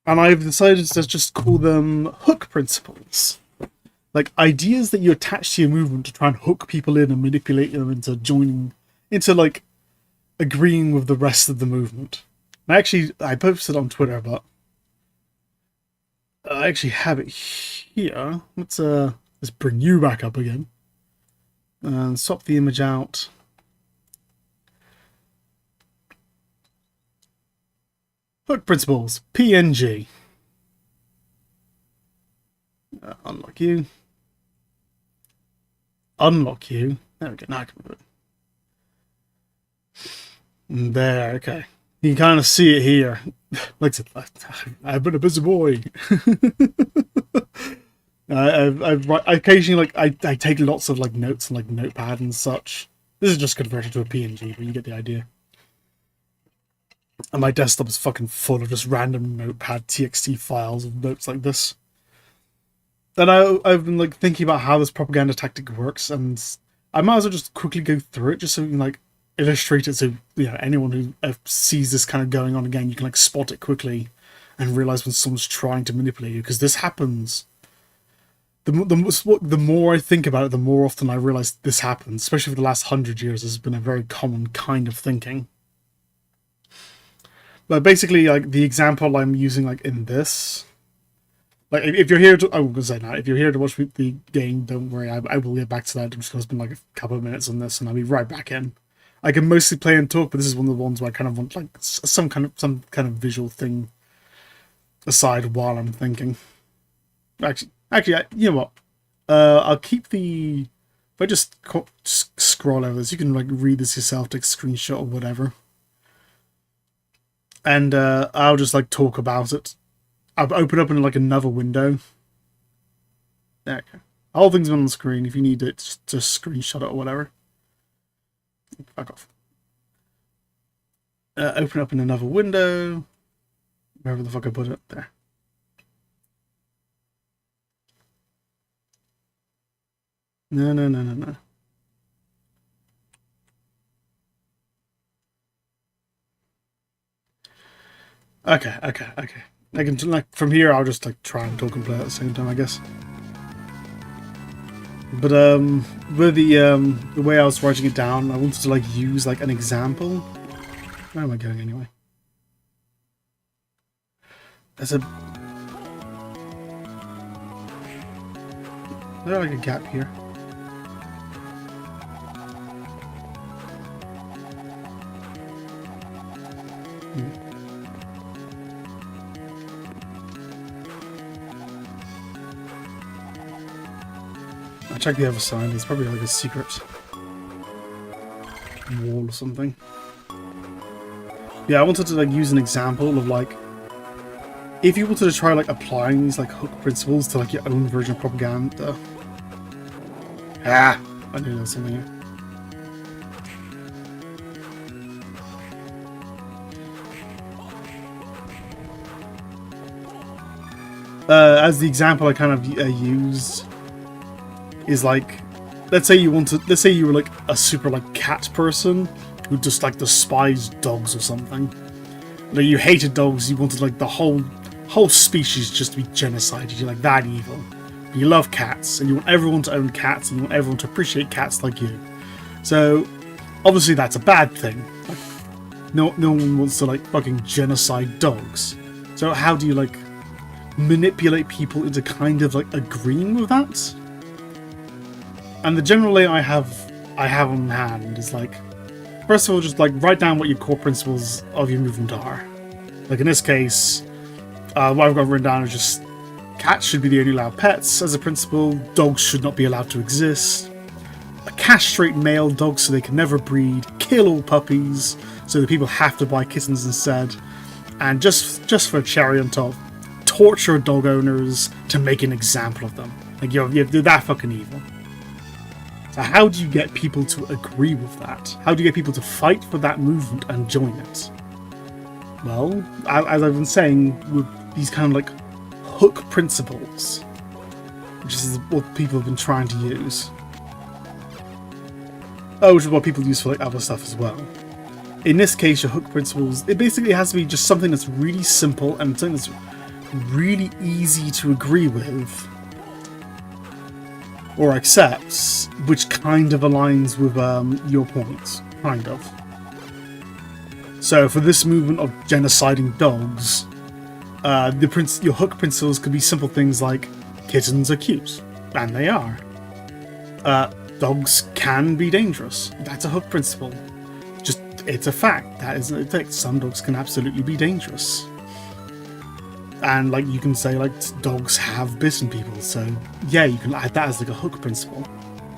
And I've decided to just call them hook principles. Like ideas that you attach to your movement to try and hook people in and manipulate them into like agreeing with the rest of the movement. And I posted on Twitter, but I actually have it here. Let's bring you back up again. And swap the image out. Hook principles, PNG. Unlock you. Unlock you. There we go. Now I can move it. There, okay. You can kind of see it here. Like I said, I've been a busy boy. I occasionally I take lots of like notes on like Notepad and such. This is just converted to a PNG, but you get the idea. And my desktop is fucking full of just random Notepad TXT files of notes like this. And I've been like thinking about how this propaganda tactic works, and I might as well just quickly go through it just so we can like illustrate it, so you know anyone who sees this kind of going on again, you can like spot it quickly and realize when someone's trying to manipulate you, because this happens. The more I think about it, the more often I realize this happens, especially for the last 100 years. This has been a very common kind of thinking. But basically, like the example I'm using, like in this, like if you're here to, I'm gonna say now, if you're here to watch the game, don't worry, I will get back to that. I'm just gonna spend like a couple of minutes on this, and I'll be right back in. I can mostly play and talk, but this is one of the ones where I kind of want like some kind of visual thing aside while I'm thinking. Actually, you know what? I'll keep the. If I just scroll over this, you can like read this yourself, take a screenshot or whatever. And I'll just like talk about it. I'll open up in like another window. There we go. The whole thing's on the screen. If you need it, just screenshot it or whatever. Fuck off. Open up in another window. Wherever the fuck I put it. There. No. Okay. I can like from here. I'll just like try and talk and play at the same time, I guess. But with the way I was writing it down, I wanted to like use like an example. Where am I going anyway? There's a. Is there like a gap here? I'll check the other side. There's probably like a secret wall or something. Yeah, I wanted to like use an example of like if you wanted to try like applying these like hook principles to like your own version of propaganda. I knew there was something here. As the example I kind of used is like, let's say you were like a super like cat person who just like despised dogs or something. Like you hated dogs, you wanted like the whole species just to be genocided. You're like that evil. You love cats, and you want everyone to own cats, and you want everyone to appreciate cats like you. So obviously that's a bad thing. Like, no one wants to like fucking genocide dogs. So how do you like manipulate people into kind of like agreeing with that? And the general way I have on hand is like, first of all, just like write down what your core principles of your movement are. Like in this case, what I've got written down is just cats should be the only allowed pets as a principle. Dogs should not be allowed to exist. Castrate male dogs so they can never breed. Kill all puppies so that people have to buy kittens instead. And just for a cherry on top, torture dog owners to make an example of them. Like you're that fucking evil. So how do you get people to agree with that? How do you get people to fight for that movement and join it? Well, as I've been saying, with these kind of like hook principles, which is what people have been trying to use. Oh, which is what people use for like other stuff as well. In this case, your hook principles, it basically has to be just something that's really simple and something that's really easy to agree with or accepts, which kind of aligns with your points, kind of. So for this movement of genociding dogs, your hook principles could be simple things like kittens are cute, and they are. dogs can be dangerous. That's a hook principle. Just, it's a fact. That is a fact. Some dogs can absolutely be dangerous. And like you can say like dogs have bitten people, so yeah, you can add that as like a hook principle.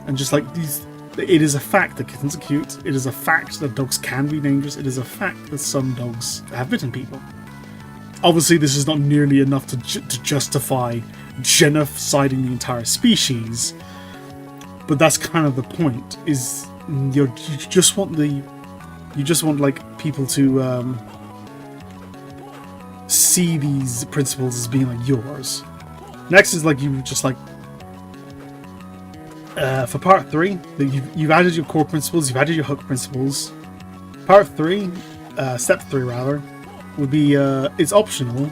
And just like these, it is a fact that kittens are cute. It is a fact that dogs can be dangerous. It is a fact that some dogs have bitten people. Obviously, this is not nearly enough to justify genociding the entire species, but that's kind of the point. Is you just want like people to see these principles as being like yours. Next is like you just like for part 3, you've added your core principles, you've added your hook principles. Part 3, step 3 rather, would be it's optional,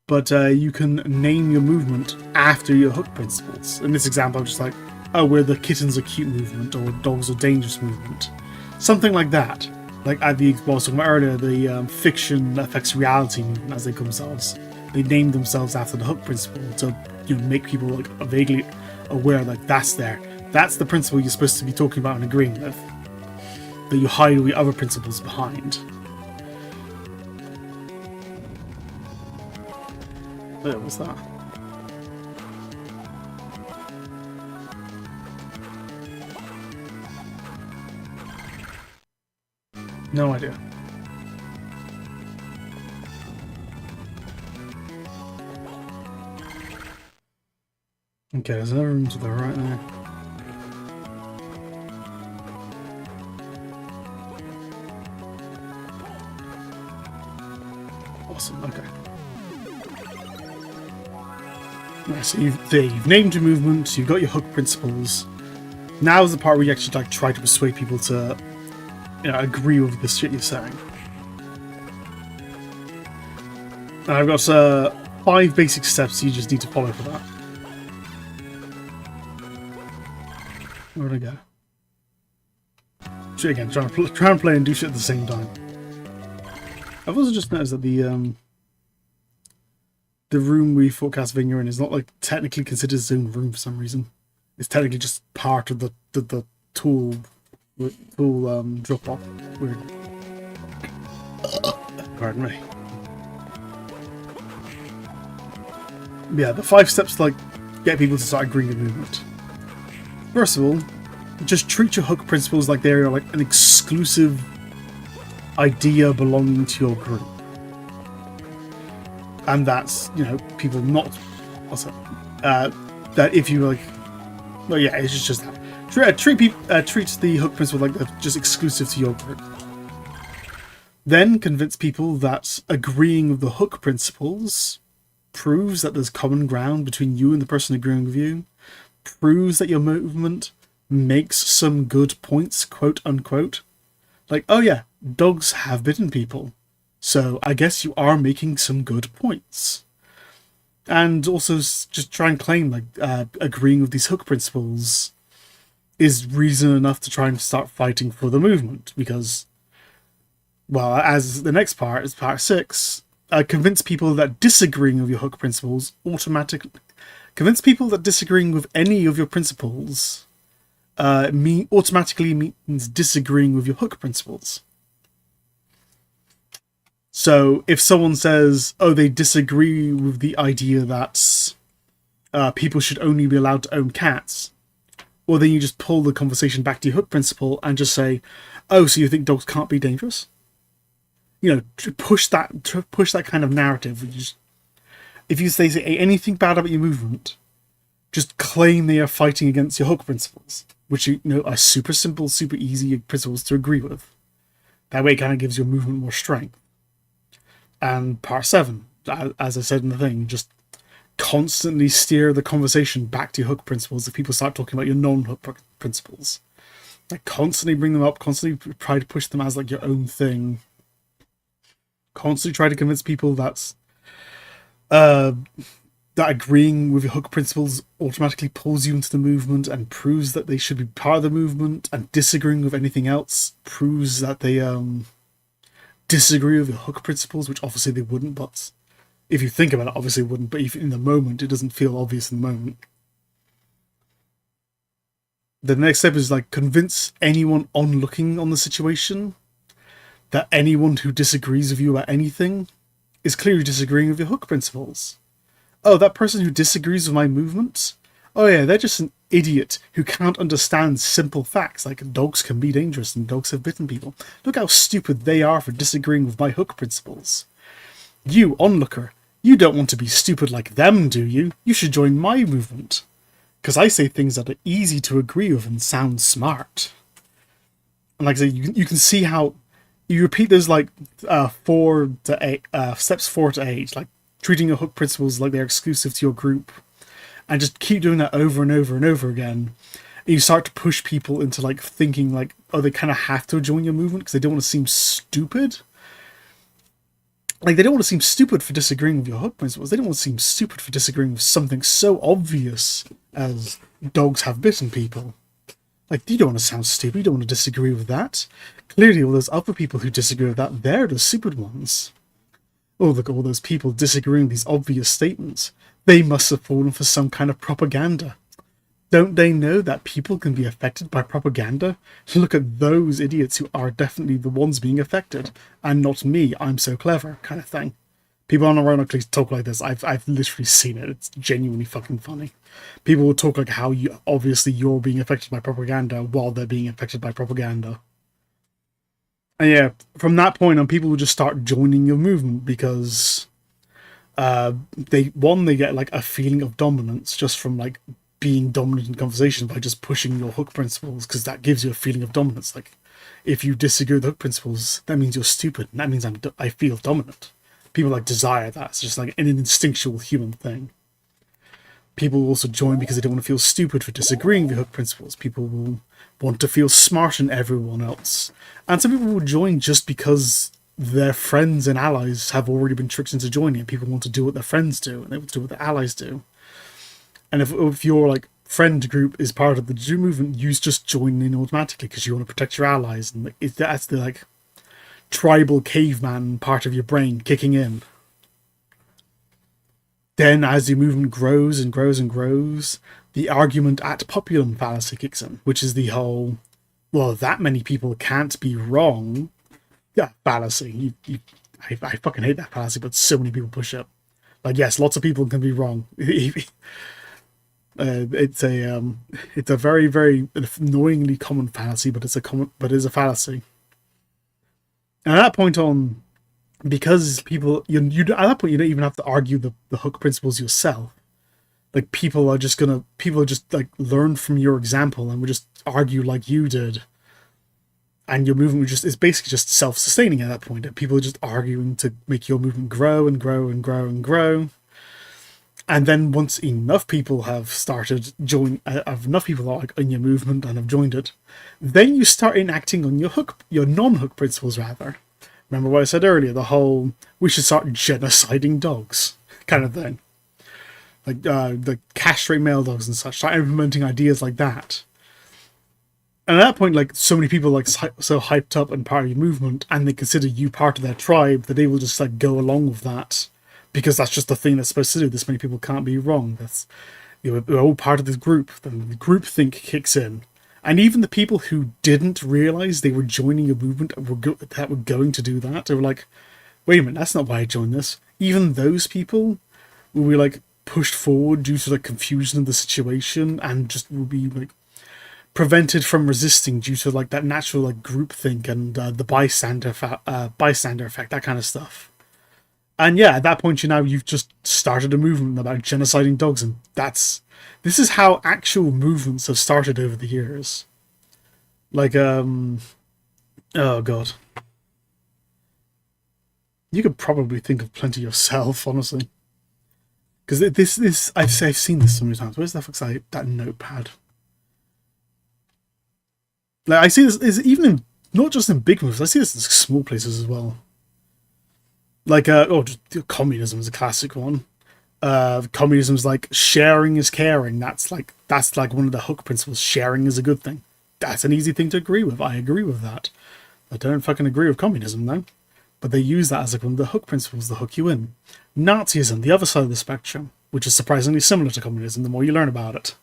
but you can name your movement after your hook principles. In this example, I'm just like, oh, where the kittens are cute movement, or dogs are dangerous movement, something like that. Like at the what I was talking about earlier, the fiction affects reality movement as they call themselves. They name themselves after the hook principle to make people like vaguely aware like that's there. That's the principle you're supposed to be talking about and agreeing with. That you hide all the other principles behind. What was that? No idea. Okay, there's another room to the right there. Awesome, okay. Right, so you've named your movements, you've got your hook principles. Now is the part where you actually like try to persuade people to agree with the shit you're saying. And I've got 5 basic steps you just need to follow for that. Where'd I go? Shit again, trying to play and do shit at the same time. I've also just noticed that the room we fought Castlevania in is not like technically considered its own room for some reason. It's technically just part of the tool drop off. Weird. Pardon me. Yeah, the 5 steps to like get people to start agreeing with movement. First of all, just treat your hook principles like they're like an exclusive idea belonging to your group. And that's, people not... What's that? That if you like... Well, yeah, it's just that. Treat the hook principle like they're just exclusive to your group. Then convince people that agreeing with the hook principles proves that there's common ground between you and the person agreeing with you. Proves that your movement makes some good points, quote unquote. Like, oh yeah, dogs have bitten people. So I guess you are making some good points. And also just try and claim like agreeing with these hook principles is reason enough to try and start fighting for the movement. Because, well, as the next part is part 6, convince people that disagreeing with your hook principles convince people that disagreeing with any of your principles automatically means disagreeing with your hook principles. So if someone says, oh, they disagree with the idea that people should only be allowed to own cats, well, then you just pull the conversation back to your hook principle and just say, oh, so you think dogs can't be dangerous? To push that kind of narrative. If you say anything bad about your movement, just claim they are fighting against your hook principles, which are super simple, super easy principles to agree with. That way it kind of gives your movement more strength. And part 7, as I said in the thing, just constantly steer the conversation back to your hook principles if people start talking about your non-hook principles. Like constantly bring them up, constantly try to push them as like your own thing. Constantly try to convince people that agreeing with your hook principles automatically pulls you into the movement and proves that they should be part of the movement, and disagreeing with anything else proves that they disagree with your hook principles, which obviously they wouldn't, but if you think about it, obviously wouldn't, but if in the moment, it doesn't feel obvious in the moment. The next step is like convince anyone onlooking on the situation that anyone who disagrees with you about anything is clearly disagreeing with your hook principles. Oh, that person who disagrees with my movement? Oh yeah, they're just an idiot who can't understand simple facts like dogs can be dangerous and dogs have bitten people. Look how stupid they are for disagreeing with my hook principles. You, onlooker, you don't want to be stupid like them, do you? You should join my movement. Because I say things that are easy to agree with and sound smart. And like I say, you can see how you repeat those like 4 to 8 steps 4 to 8, like treating your hook principles like they're exclusive to your group, and just keep doing that over and over and over again. And you start to push people into like thinking like, oh, they kind of have to join your movement because they don't want to seem stupid. Like, they don't want to seem stupid for disagreeing with your hook principles. They don't want to seem stupid for disagreeing with something so obvious as dogs have bitten people. Like, you don't want to sound stupid. You don't want to disagree with that. Clearly, all those other people who disagree with that, they're the stupid ones. Oh, look at all those people disagreeing with these obvious statements. They must have fallen for some kind of propaganda. Don't they know that people can be affected by propaganda? Look at those idiots who are definitely the ones being affected, and not me, I'm so clever, kind of thing. People on their own actually talk like this. I've literally seen it. It's genuinely fucking funny. People will talk like how you're being affected by propaganda while they're being affected by propaganda. And yeah, from that point on, people will just start joining your movement because they get like a feeling of dominance just from like being dominant in conversation by just pushing your hook principles, because that gives you a feeling of dominance. Like, if you disagree with hook principles, that means you're stupid, and that means I feel dominant. People like desire that. It's just like an instinctual human thing. People will also join because they don't want to feel stupid for disagreeing with hook principles. People will want to feel smarter than everyone else. And some people will join just because their friends and allies have already been tricked into joining, and people want to do what their friends do, and they want to do what their allies do. And if your like friend group is part of the Jew movement, you just join in automatically because you want to protect your allies, and that's the like tribal caveman part of your brain kicking in. Then, as the movement grows and grows and grows, the argument at populum fallacy kicks in, which is the whole, well, that many people can't be wrong. Yeah, fallacy. I fucking hate that fallacy, but so many people push it. Like, yes, lots of people can be wrong. It's a very, very annoyingly common fallacy, but it's a fallacy. And at that point on, because people, you at that point you don't even have to argue the hook principles yourself. Like, people are just like learn from your example and will just argue like you did, and your movement is basically just self-sustaining at that point. People are just arguing to make your movement grow and grow and grow and grow. And then once enough people have started enough people are like in your movement and have joined it, then you start enacting on your non-hook principles rather. Remember what I said earlier, the whole we should start genociding dogs kind of thing. Like the castrate male dogs and such, start implementing ideas like that. And at that point, like, so many people like so hyped up and part of your movement, and they consider you part of their tribe, that they will just like go along with that. Because that's just the thing that's supposed to do. This many people can't be wrong. That's, we're all part of this group. Then the groupthink kicks in. And even the people who didn't realize they were joining a movement that were going to do that, they were like, wait a minute, that's not why I joined this. Even those people will be like pushed forward due to the confusion of the situation, and just will be like prevented from resisting due to like that natural like groupthink and the bystander effect, that kind of stuff. And yeah, at that point, you've just started a movement about genociding dogs, and this is how actual movements have started over the years. Like, oh god. You could probably think of plenty yourself, honestly. Because this, I've seen this so many times. Where's that notepad? Like, I see this is even in, not just in big moves, I see this in small places as well. Like, communism is a classic one. Communism's like, sharing is caring. That's like one of the hook principles. Sharing is a good thing. That's an easy thing to agree with. I agree with that. I don't fucking agree with communism, though. But they use that as like one of the hook principles to hook you in. Nazism, the other side of the spectrum, which is surprisingly similar to communism the more you learn about it.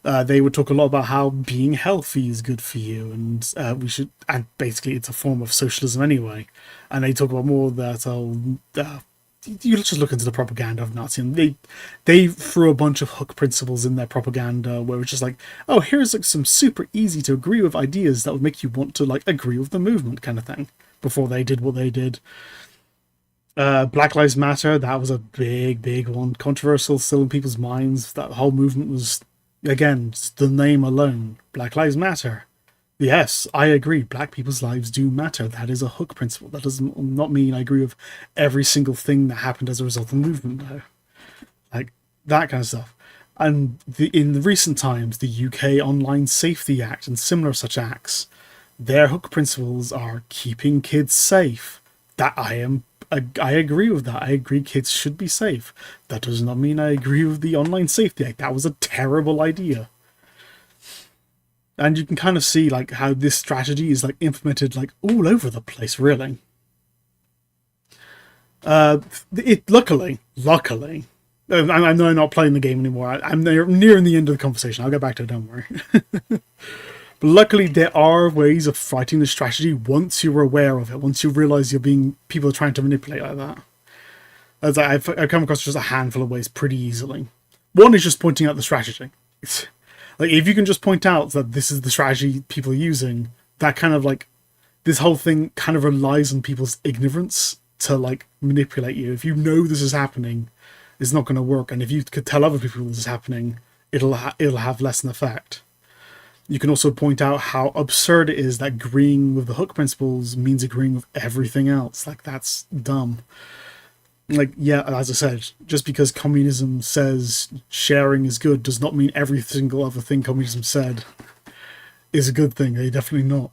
They would talk a lot about how being healthy is good for you, and and basically it's a form of socialism anyway. And they talk about more that you just look into the propaganda of Nazi, and they threw a bunch of hook principles in their propaganda, where it's just like, oh, here's like some super easy to agree with ideas that would make you want to like agree with the movement kind of thing. Before they did what they did. Black Lives Matter, that was a big one. Controversial still in people's minds. That whole movement was, again, the name alone. Black Lives Matter. Yes, I agree. Black people's lives do matter. That is a hook principle. That does not mean I agree with every single thing that happened as a result of the movement, though. Like, that kind of stuff. And in the recent times, the UK Online Safety Act and similar such acts, their hook principles are keeping kids safe. That I agree with that. I agree kids should be safe. That does not mean I agree with the Online Safety Act. That was a terrible idea. And you can kind of see like how this strategy is like implemented like all over the place, really. Luckily, I know I'm not playing the game anymore. I'm nearing the end of the conversation. I'll get back to it, don't worry. But luckily, there are ways of fighting the strategy once you're aware of it, once you realize people are trying to manipulate like that. As I've come across just a handful of ways pretty easily. One is just pointing out the strategy. Like, if you can just point out that this is the strategy people are using, that kind of like, this whole thing kind of relies on people's ignorance to like manipulate you. If you know this is happening, it's not going to work. And if you could tell other people this is happening, it'll have less an effect. You can also point out how absurd it is that agreeing with the hook principles means agreeing with everything else. Like, that's dumb. Like, yeah, as I said, just because communism says sharing is good does not mean every single other thing communism said is a good thing. They're definitely not.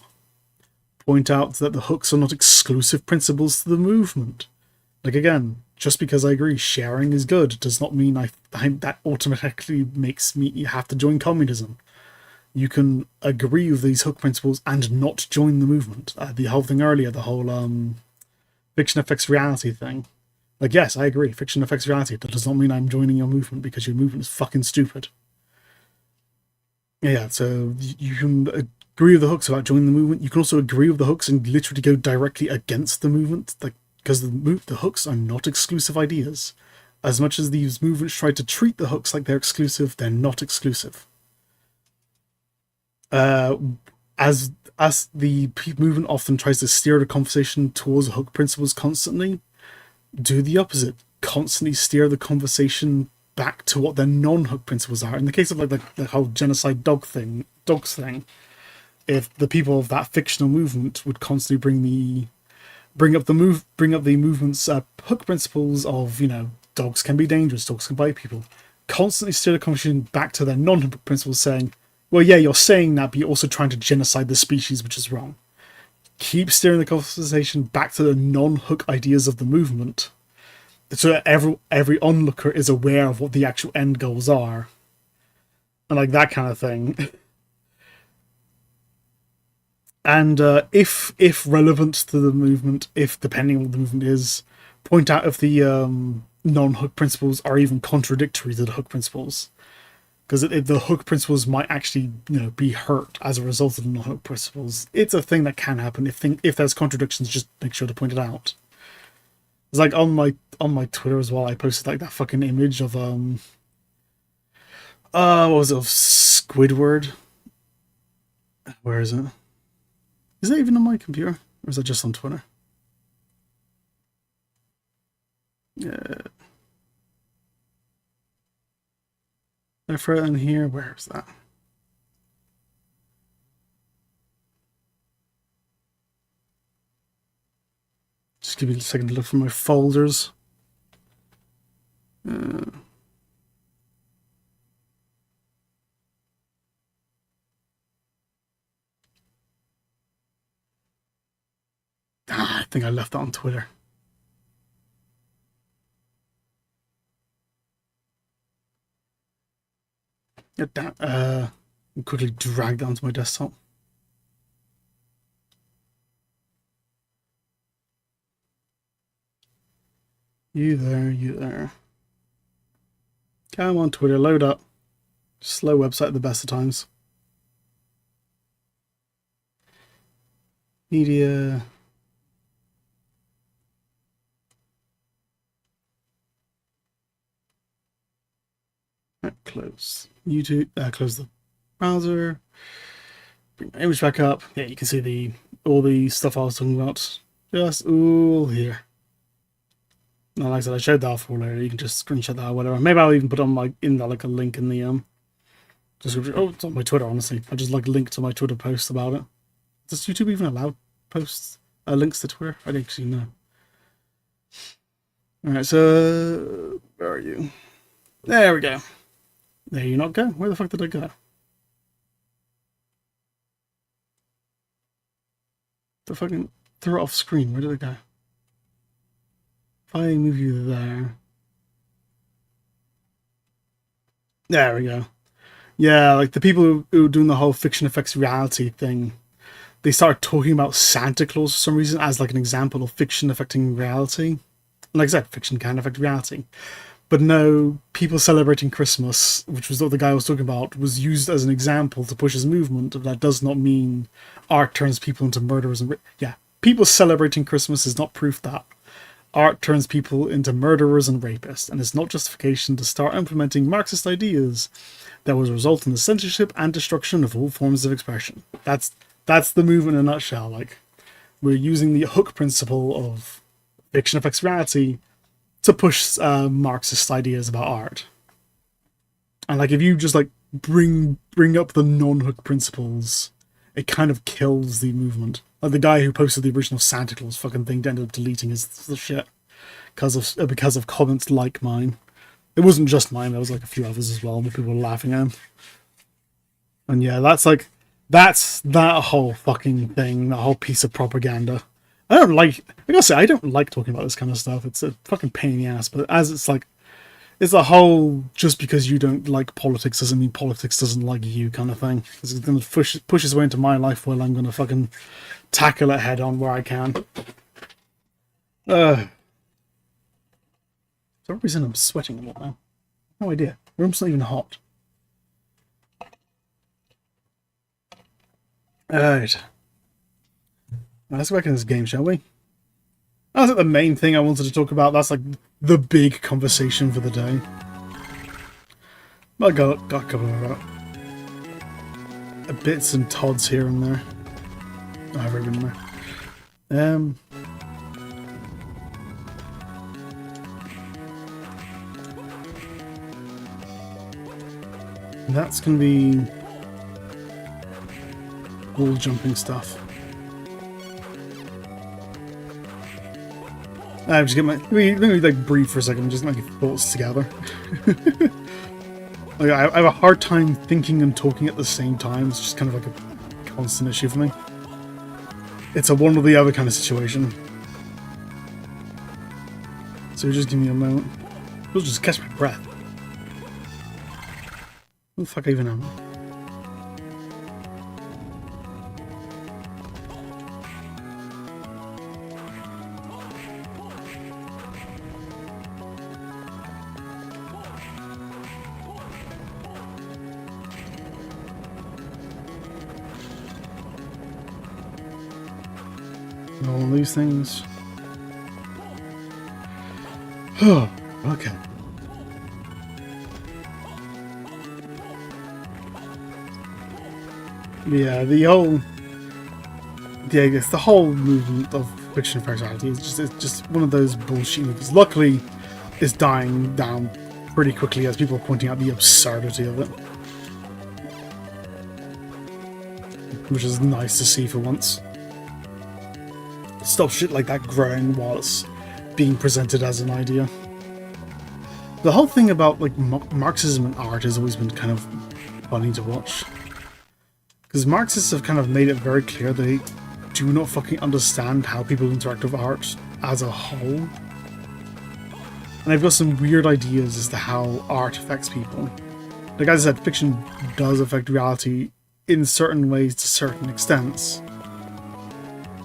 Point out that the hooks are not exclusive principles to the movement. Like, again, just because I agree sharing is good does not mean that automatically makes me have to join communism. You can agree with these hook principles and not join the movement. The whole thing earlier, the whole fiction affects reality thing. Like, yes, I agree. Fiction affects reality. That does not mean I'm joining your movement because your movement is fucking stupid. Yeah, so you can agree with the hooks about joining the movement. You can also agree with the hooks and literally go directly against the movement, like, because the hooks are not exclusive ideas. As much as these movements try to treat the hooks like they're exclusive, they're not exclusive. As the movement often tries to steer the conversation towards hook principles constantly, do the opposite. Constantly steer the conversation back to what their non-hook principles are. In the case of like the whole genocide dogs thing, if the people of that fictional movement would constantly bring up the movement's hook principles of, you know, dogs can be dangerous, dogs can bite people, constantly steer the conversation back to their non-hook principles, saying, well, yeah, you're saying that, but you're also trying to genocide the species, which is wrong. Keep steering the conversation back to the non-hook ideas of the movement, so that every onlooker is aware of what the actual end goals are, and like that kind of thing. And if relevant to the movement, if depending on what the movement is, point out if the non-hook principles are even contradictory to the hook principles. Because the hook principles might actually, you know, be hurt as a result of the non-hook principles. It's a thing that can happen. If there's contradictions, just make sure to point it out. It's like on my Twitter as well. I posted like that fucking image of what was it, of Squidward? Where is it? Is that even on my computer, or is that just on Twitter? Yeah. Did I throw it in here? Where is that? Just give me a second to look for my folders. I think I left that on Twitter. Get that. Quickly drag that onto my desktop. You there, you there. Come on, Twitter, load up. Slow website at the best of times. Media. Right, close YouTube. Close the browser. Bring my image back up. Yeah, you can see all the stuff I was talking about. Just all here. And like I said, I showed that off earlier. You can just screenshot that or whatever. Maybe I'll even put on like in that like a link in the description. Oh, it's on my Twitter. Honestly, I just like link to my Twitter post about it. Does YouTube even allow posts links to Twitter? I don't actually know. All right, so where are you? There we go. There you not go. Where the fuck did I go? The fucking threw it off screen. Where did it go? If I move you there. There we go. Yeah, like the people who are doing the whole fiction affects reality thing, they started talking about Santa Claus for some reason as like an example of fiction affecting reality. Like I said, fiction can affect reality. But no, people celebrating Christmas, which was what the guy was talking about, was used as an example to push his movement. That does not mean art turns people into murderers. Yeah, people celebrating Christmas is not proof that art turns people into murderers and rapists, and it's not justification to start implementing Marxist ideas that will result in the censorship and destruction of all forms of expression. That's the movement in a nutshell. Like, we're using the hook principle of fiction affects reality to push Marxist ideas about art. And like, if you just like bring up the non-hook principles, it kind of kills the movement. Like the guy who posted the original Santa Claus fucking thing ended up deleting his shit because of comments like mine. It wasn't just mine, there was like a few others as well, but people were laughing at him. And yeah, that's that whole fucking thing, that whole piece of propaganda. I gotta say, I don't like talking about this kind of stuff. It's a fucking pain in the ass, but as it's like, it's a whole just because you don't like politics doesn't mean politics doesn't like you kind of thing. It's going to push its way into my life where I'm going to fucking tackle it head on where I can. For some reason I'm sweating a lot now. No idea. The room's not even hot. Alright. Let's go back in this game, shall we? That's like the main thing I wanted to talk about. That's like the big conversation for the day. I got a couple of bits and tods here and there. I've written there. That's gonna be wall jumping stuff. I just get let me like breathe for a second, just like thoughts together. Like, I have a hard time thinking and talking at the same time. It's just kind of like a constant issue for me. It's a one or the other kind of situation. So just give me a moment. I'll just catch my breath. What the fuck even am I? All these things. Oh, okay. Yeah, the whole movement of fiction and reality is just one of those bullshit movies. Luckily, it's dying down pretty quickly as people are pointing out the absurdity of it, which is nice to see for once. Stop shit like that growing while it's being presented as an idea. The whole thing about like Marxism and art has always been kind of funny to watch, because Marxists have kind of made it very clear they do not fucking understand how people interact with art as a whole, and they've got some weird ideas as to how art affects people. Like as I said, fiction does affect reality in certain ways to certain extents.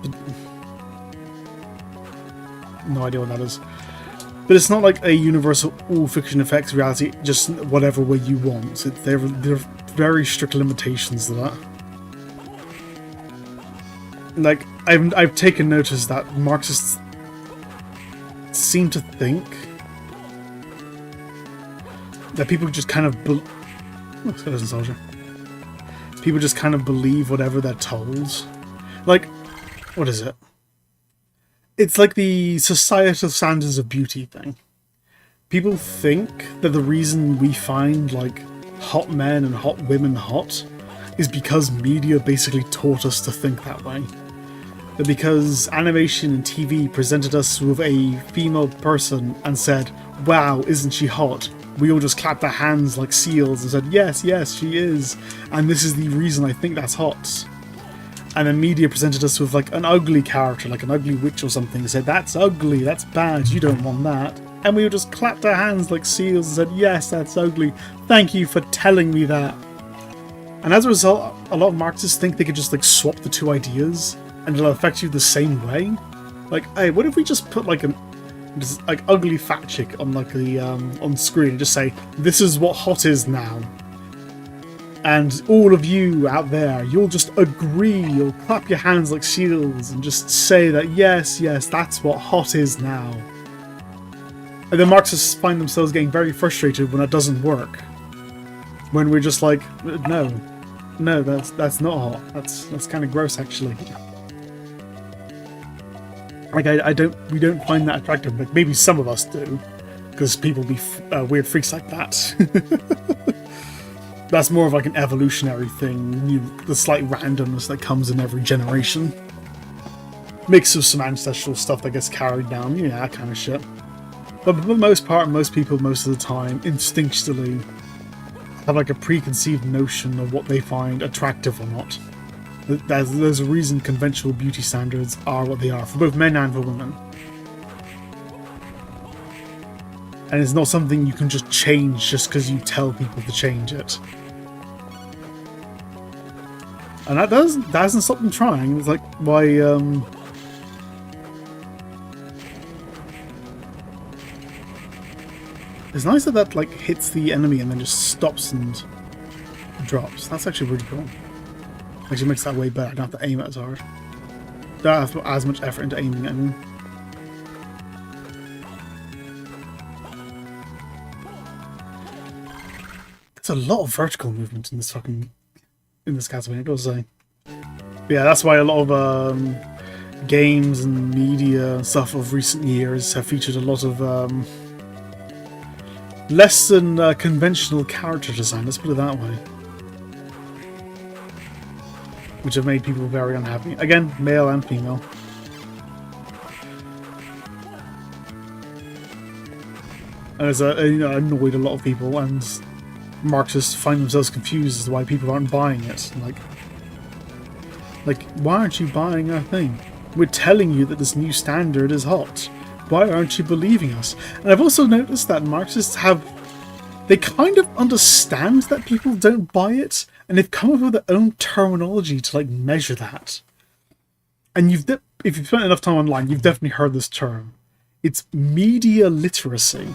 But no idea what that is. But it's not like a universal all fiction affects reality just whatever way you want. There are very strict limitations to that. Like, I've taken notice that Marxists seem to think that people just kind of people just kind of believe whatever they're told. Like, what is it? It's like the societal standards of beauty thing. People think that the reason we find, like, hot men and hot women hot is because media basically taught us to think that way. That because animation and TV presented us with a female person and said, wow, isn't she hot? We all just clapped our hands like seals and said, yes, yes, she is. And this is the reason I think that's hot. And then media presented us with like an ugly character, like an ugly witch or something, and said, that's ugly, that's bad, you don't want that. And we all just clapped our hands like seals and said, yes, that's ugly, thank you for telling me that. And as a result, a lot of Marxists think they could just like swap the two ideas and it'll affect you the same way. Like, hey, what if we just put like an like ugly fat chick on like the on screen and just say, this is what hot is now. And all of you out there, you'll just agree, you'll clap your hands like seals and just say that, yes, yes, that's what hot is now. And then Marxists find themselves getting very frustrated when it doesn't work. When we're just like, no, that's not hot. That's kind of gross, actually. Like, we don't find that attractive. Like, maybe some of us do, because people be weird freaks like that. That's more of like an evolutionary thing, the slight randomness that comes in every generation. Mix of some ancestral stuff that gets carried down, you know, that kind of shit. But for the most part, most people, most of the time, instinctually have like a preconceived notion of what they find attractive or not. There's a reason conventional beauty standards are what they are, for both men and for women. And it's not something you can just change just because you tell people to change it. And that doesn't stop them trying. It's like, why, it's nice that like hits the enemy and then just stops and drops. That's actually really cool. Actually makes that way better. I don't have to aim it as hard. Don't have to put as much effort into aiming it, I mean. There's a lot of vertical movement in this Castlevania, I gotta say. But yeah, that's why a lot of games and media and stuff of recent years have featured a lot of less than conventional character design, let's put it that way. Which have made people very unhappy. Again, male and female. And it's annoyed a lot of people, and Marxists find themselves confused as to why people aren't buying it. Like, why aren't you buying our thing? We're telling you that this new standard is hot. Why aren't you believing us? And I've also noticed that Marxists they kind of understand that people don't buy it, and they've come up with their own terminology to like measure that. And if you've spent enough time online, you've definitely heard this term. It's media literacy.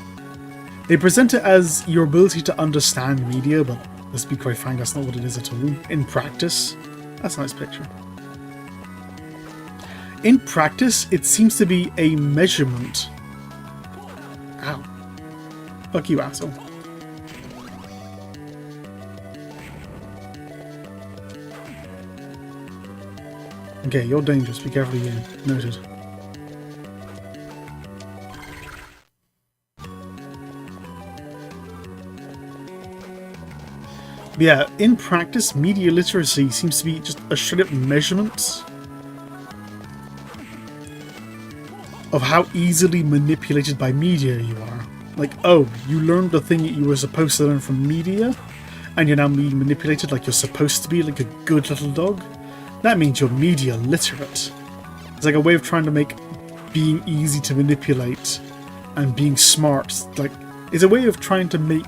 They present it as your ability to understand media, but let's be quite frank, that's not what it is at all. In practice, that's a nice picture. In practice, it seems to be a measurement. Ow. Fuck you, asshole. Okay, you're dangerous. Be careful again. Noted. But yeah, in practice, media literacy seems to be just a straight-up measurement of how easily manipulated by media you are. Like, oh, you learned the thing that you were supposed to learn from media, and you're now being manipulated like you're supposed to be, like a good little dog. That means you're media literate. It's like a way of trying to make being easy to manipulate and being smart, like, it's a way of trying to make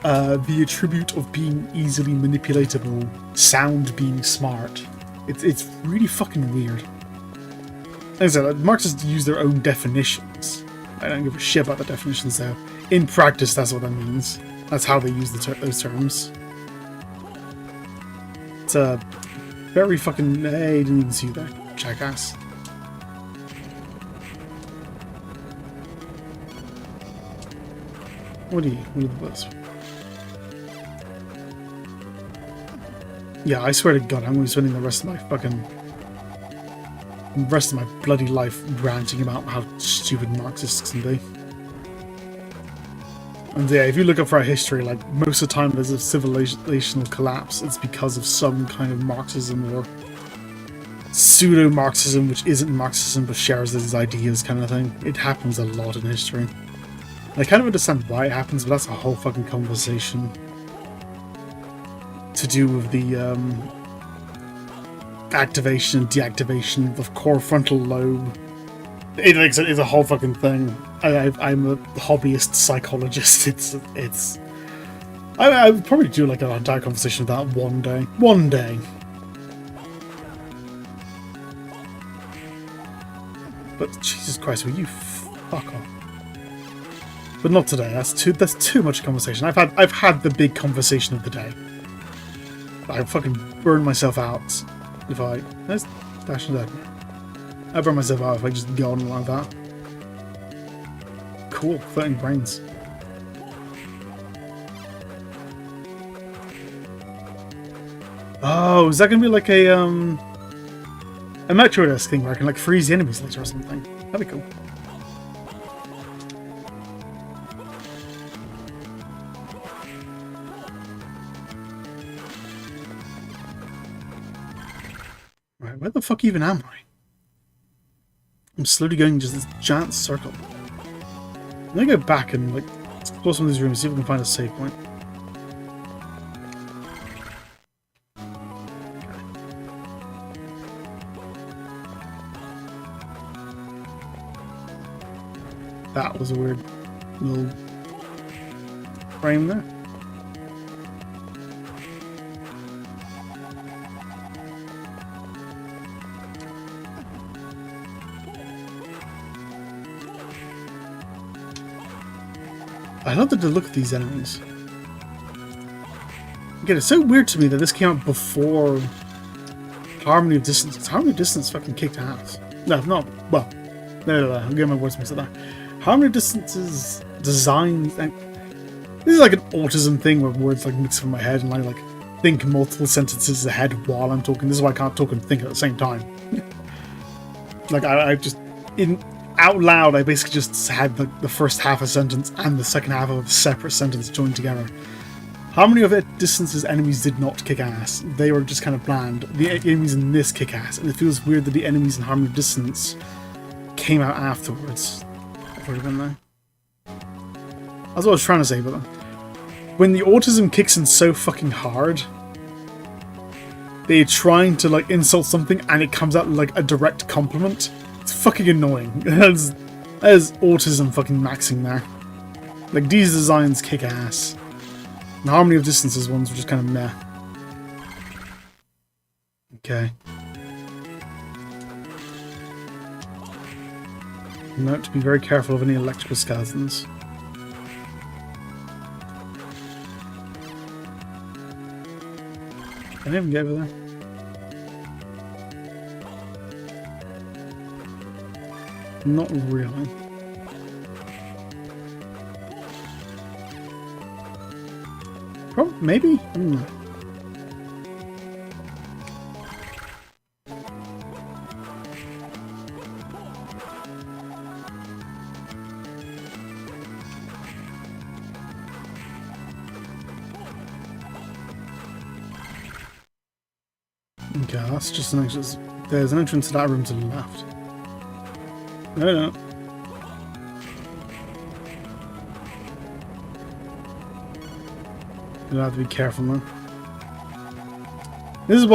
the attribute of being easily manipulatable sound being smart. It's really fucking weird. Like I said, Marxists use their own definitions, I don't give a shit about the definitions though. In practice, that's what that means. That's how they use those terms. It's a very fucking... Hey, didn't even see you there, jackass. What are those? Yeah, I swear to God, I'm going to be spending the rest of my bloody life ranting about how stupid Marxists can be. And yeah, if you look up for our history, like, most of the time there's a civilizational collapse, it's because of some kind of Marxism or pseudo-Marxism, which isn't Marxism but shares these ideas kind of thing. It happens a lot in history. I kind of understand why it happens, but that's a whole fucking conversation to do with the activation and deactivation of core frontal lobe. It's a whole fucking thing. I'm a hobbyist psychologist. It's. I would probably do like an entire conversation of that one day. One day. But Jesus Christ, will you fuck off? But not today. That's too much conversation. I've had the big conversation of the day. I fucking burn myself out if I... Let's dash it out. I burn myself out if I just go on like that. Cool, 13 brains. Oh, is that gonna be like a Metro-esque thing where I can like freeze the enemies later or something? That'd be cool. Right, where the fuck even am I? I'm slowly going just this giant circle. I'm gonna go back and like explore some of these rooms, see if we can find a save point. That was a weird little frame there. I love the look of these enemies. Again, it's so weird to me that this came out before Harmony of Distance. Harmony of Distance fucking kicked ass. No, not well. No, I'm getting my words mixed up there. Harmony of Distance's design. This is like an autism thing where words like mix in my head and I like think multiple sentences ahead while I'm talking. This is why I can't talk and think at the same time. Like I just out loud, I basically just had the first half of a sentence and the second half of a separate sentence joined together. Harmony of Distance's enemies did not kick ass. They were just kind of bland. The enemies in this kick ass, and it feels weird that the enemies in Harmony of Distance came out afterwards. I've already been there. That's what I was trying to say, but when the autism kicks in so fucking hard, they're trying to like insult something and it comes out like a direct compliment. It's fucking annoying. There's autism fucking maxing there. Like, these designs kick ass. The Harmony of Distance's ones were just kind of meh. Okay. Note to be very careful of any electrical skeletons. Can I even get over there? Not really. Probably, maybe? I don't know. Okay, that's just an entrance. There's an entrance to that room to the left. No. You'll have to be careful now. This is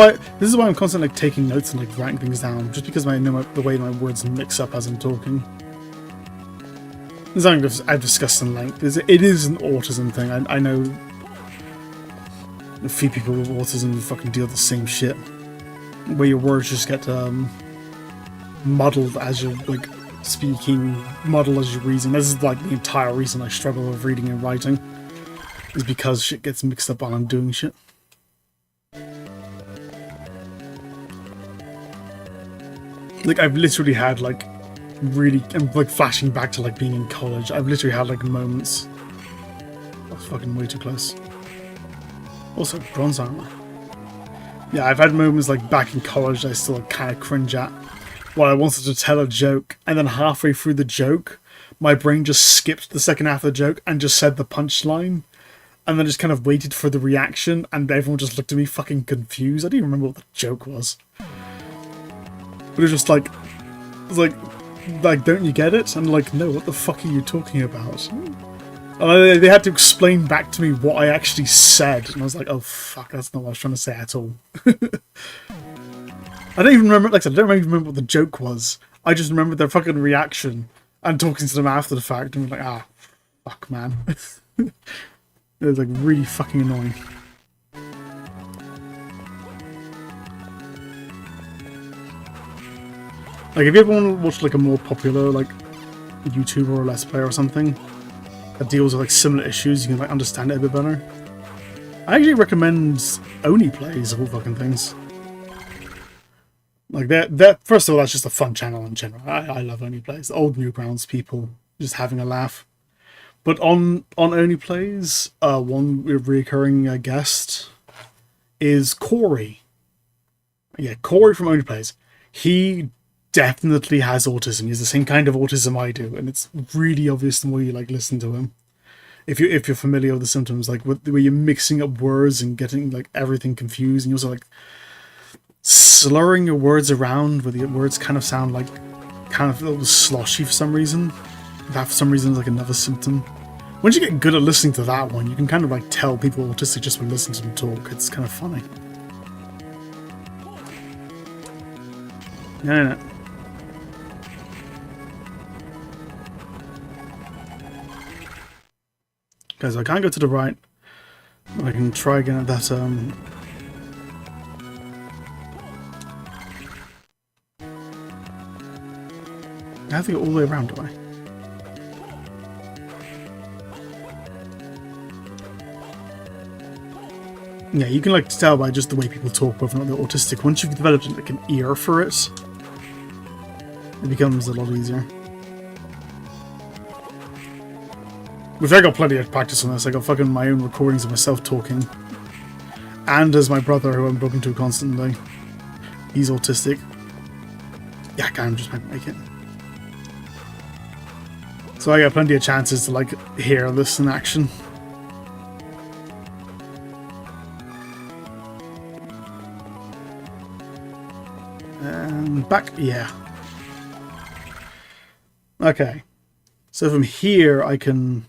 why I'm constantly like taking notes and like writing things down, just because I know the way my words mix up as I'm talking. This is something I've discussed in length. It is an autism thing. I know a few people with autism who fucking deal with the same shit, where your words just get muddled as you're like speaking, model as you're reading. This is like the entire reason I struggle with reading and writing, is because shit gets mixed up while I'm doing shit. Like, I've literally had, like, really, I'm, like, flashing back to, like, being in college. I've literally had, like, moments. That's fucking way too close. Also, bronze armor. Yeah, I've had moments, like, back in college that I still, like, kind of cringe at. While I wanted to tell a joke, and then halfway through the joke, my brain just skipped the second half of the joke and just said the punchline. And then just kind of waited for the reaction, and everyone just looked at me fucking confused. I didn't even remember what the joke was. But it was just like, don't you get it? And like, no, what the fuck are you talking about? And they had to explain back to me what I actually said, and I was like, oh fuck, that's not what I was trying to say at all. I don't even remember, like I said, I don't even remember what the joke was. I just remember their fucking reaction and talking to them after the fact, and like, ah, fuck, man. It was like really fucking annoying. Like, if you ever want to watch like a more popular like YouTuber or Let's Play or something that deals with like similar issues, you can like understand it a bit better. I actually recommend Oni Plays of all fucking things. Like that. First of all, that's just a fun channel in general. I love Oni Plays. Old Newgrounds people just having a laugh. But on Only Plays, one recurring guest is Corey. Yeah, Corey from Only Plays. He definitely has autism. He has the same kind of autism I do, and it's really obvious the more you like listen to him. If you're familiar with the symptoms, like where you're mixing up words and getting like everything confused, and you're also like slurring your words around, where the words kind of sound like kind of a little sloshy for some reason. That for some reason is like another symptom. Once you get good at listening to that one, you can kind of like tell people are autistic just by listening to them talk. It's kind of funny. No. Guys, I can't go to the right. I can try again at that, I have to go all the way around, do I? Yeah, you can like tell by just the way people talk whether or not they're autistic. Once you've developed like an ear for it, it becomes a lot easier. Which I got plenty of practice on this. I got fucking my own recordings of myself talking. And as my brother, who I'm talking to constantly. He's autistic. Yeah, I can't just make it. So I got plenty of chances to like hear this in action. And back, yeah. Okay. So from here I can...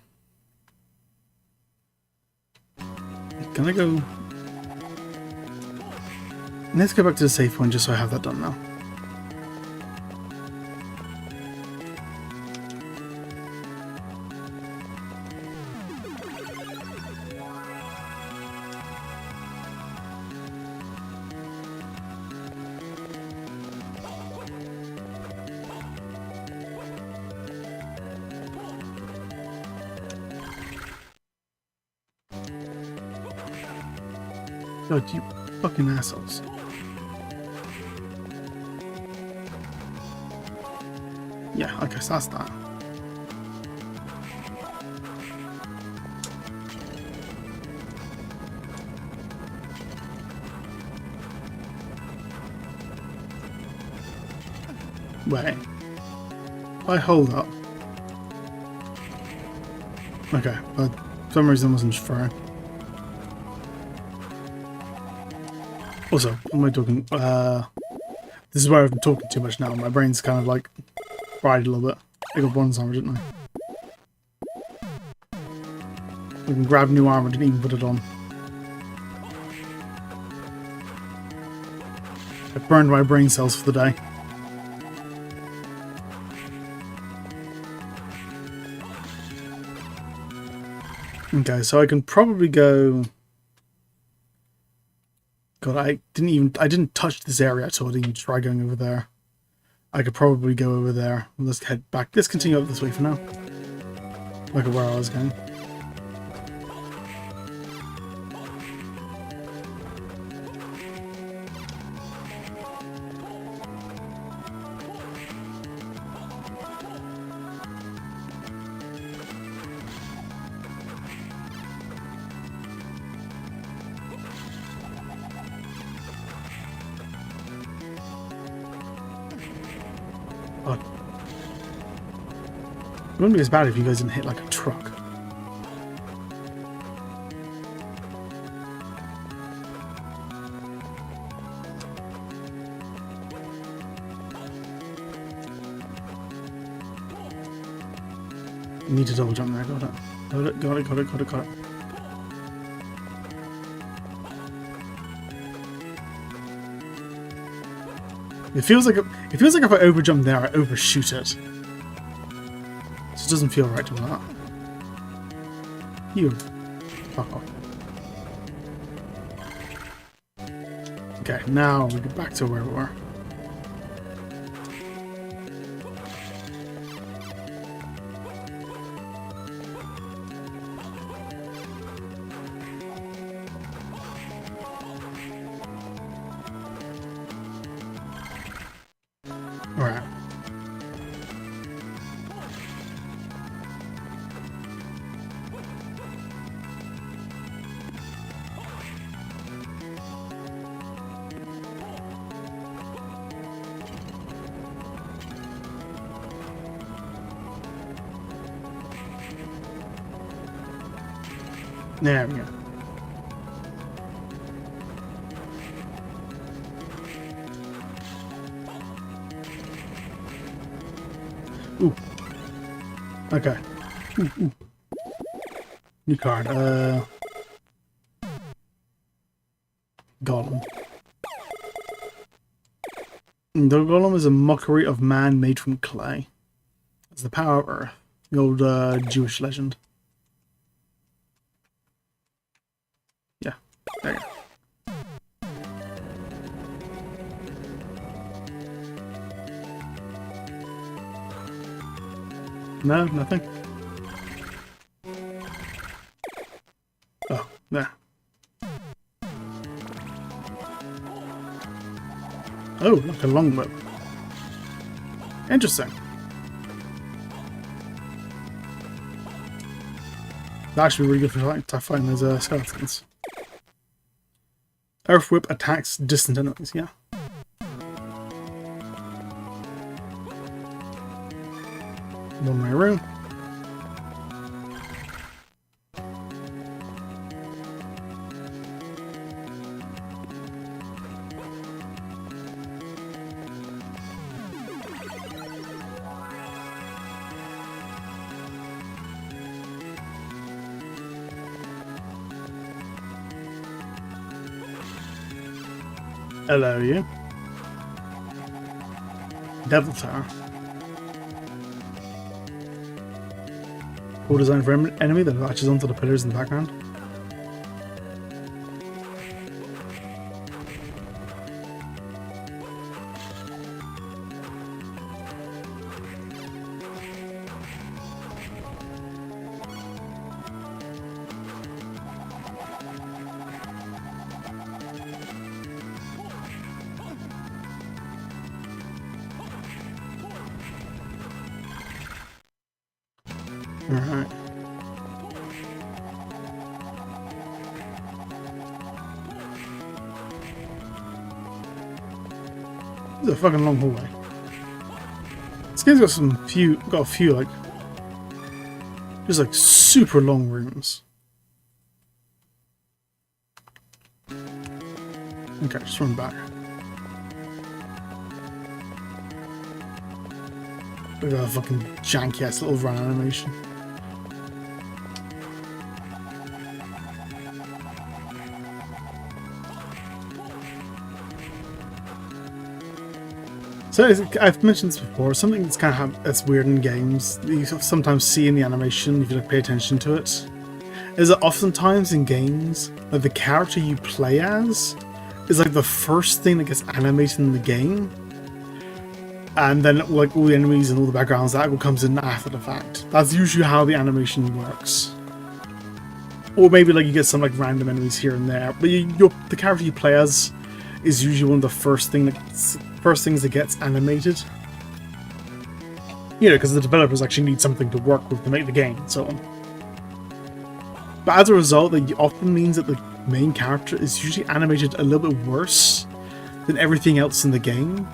Can I go... Let's go back to the save point just so I have that done now. God, you fucking assholes. Yeah, I guess that's that. Wait. I hold up. Okay, but for some reason I wasn't sure. Also, what am I talking? This is where I've been talking too much now. My brain's kind of like fried a little bit. I got bronze armor, didn't I? I can grab new armor, didn't even put it on. I burned my brain cells for the day. Okay, so I can probably go... God, I didn't touch this area at all. I didn't even try going over there. I could probably go over there. Let's head back. Let's continue up this way for now. Look at where I was going. It wouldn't be as bad if you guys didn't hit like a truck. You need to double jump there, got it. Got it. It feels like if I overjump there, I overshoot it. So it doesn't feel right to that. You fuck off. Okay, now we get back to where we were. Alright. There we go. Ooh. Okay. Ooh. New card. Golem. The Golem is a mockery of man made from clay. It's the power of Earth. The old Jewish legend. Yeah. There you go. No, nothing. Oh, there. Oh, look, a long whip. Interesting. That'd actually be really good for fighting those skeletons. Earth whip attacks distant enemies, yeah. One way room. Hello, you. Devil Tower. Cool design for enemy that latches onto the pillars in the background. Alright. This is a fucking long hallway. This game's got a few like just like super long rooms. Okay, just run back. Look at that fucking janky ass little run animation. So I've mentioned this before, something that's kind of that's weird in games, that you sometimes see in the animation if you like, pay attention to it, is that oftentimes in games, like the character you play as is like the first thing that gets animated in the game. and then like all the enemies and all the backgrounds, that all comes in after the fact. That's usually how the animation works. Or maybe like you get some like random enemies here and there, but the character you play as is usually one of the first things that gets animated. You know, because the developers actually need something to work with to make the game and so on. But as a result, that often means that the main character is usually animated a little bit worse than everything else in the game.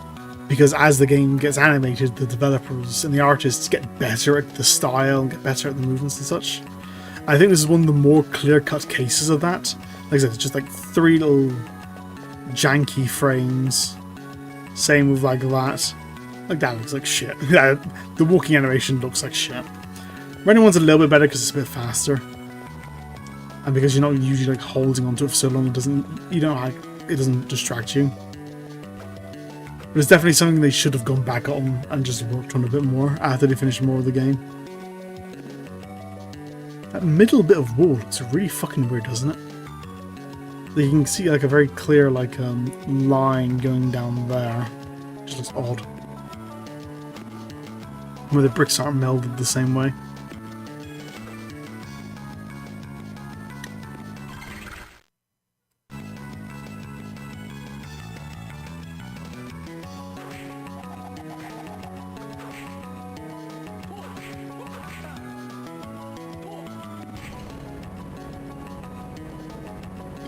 Because as the game gets animated, the developers and the artists get better at the style and get better at the movements and such. I think this is one of the more clear-cut cases of that. Like I said, it's just like 3 little janky frames. Same with like that. Like that looks like shit. The walking animation looks like shit. Running one's a little bit better because it's a bit faster. And because you're not usually like holding onto it for so long, it doesn't distract you. But it's definitely something they should have gone back on and just worked on a bit more after they finished more of the game. That middle bit of wall looks really fucking weird, doesn't it? You can see like a very clear like line going down there. Which looks odd. Where the bricks aren't melded the same way.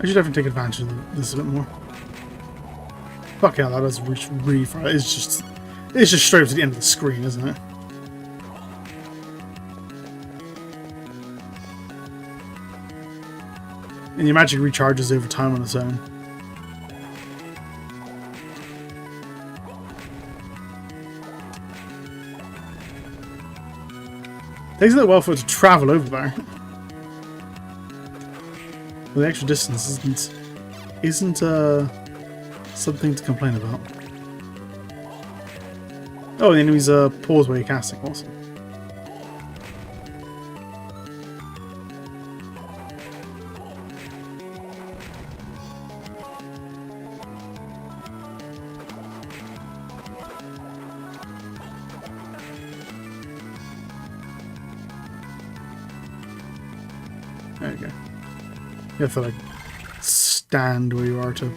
I should definitely take advantage of this a bit more. Fuck yeah, that does reach really far. It's just straight up to the end of the screen, isn't it? And your magic recharges over time on its own. Takes a little while for it to travel over there. Well, the extra distance isn't something to complain about. Oh, the enemy's pause where you're casting. Awesome. There you go. You have to like stand where you are to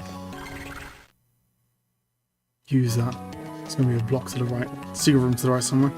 use that. It's going to be a block to the right. Secret room to the right somewhere.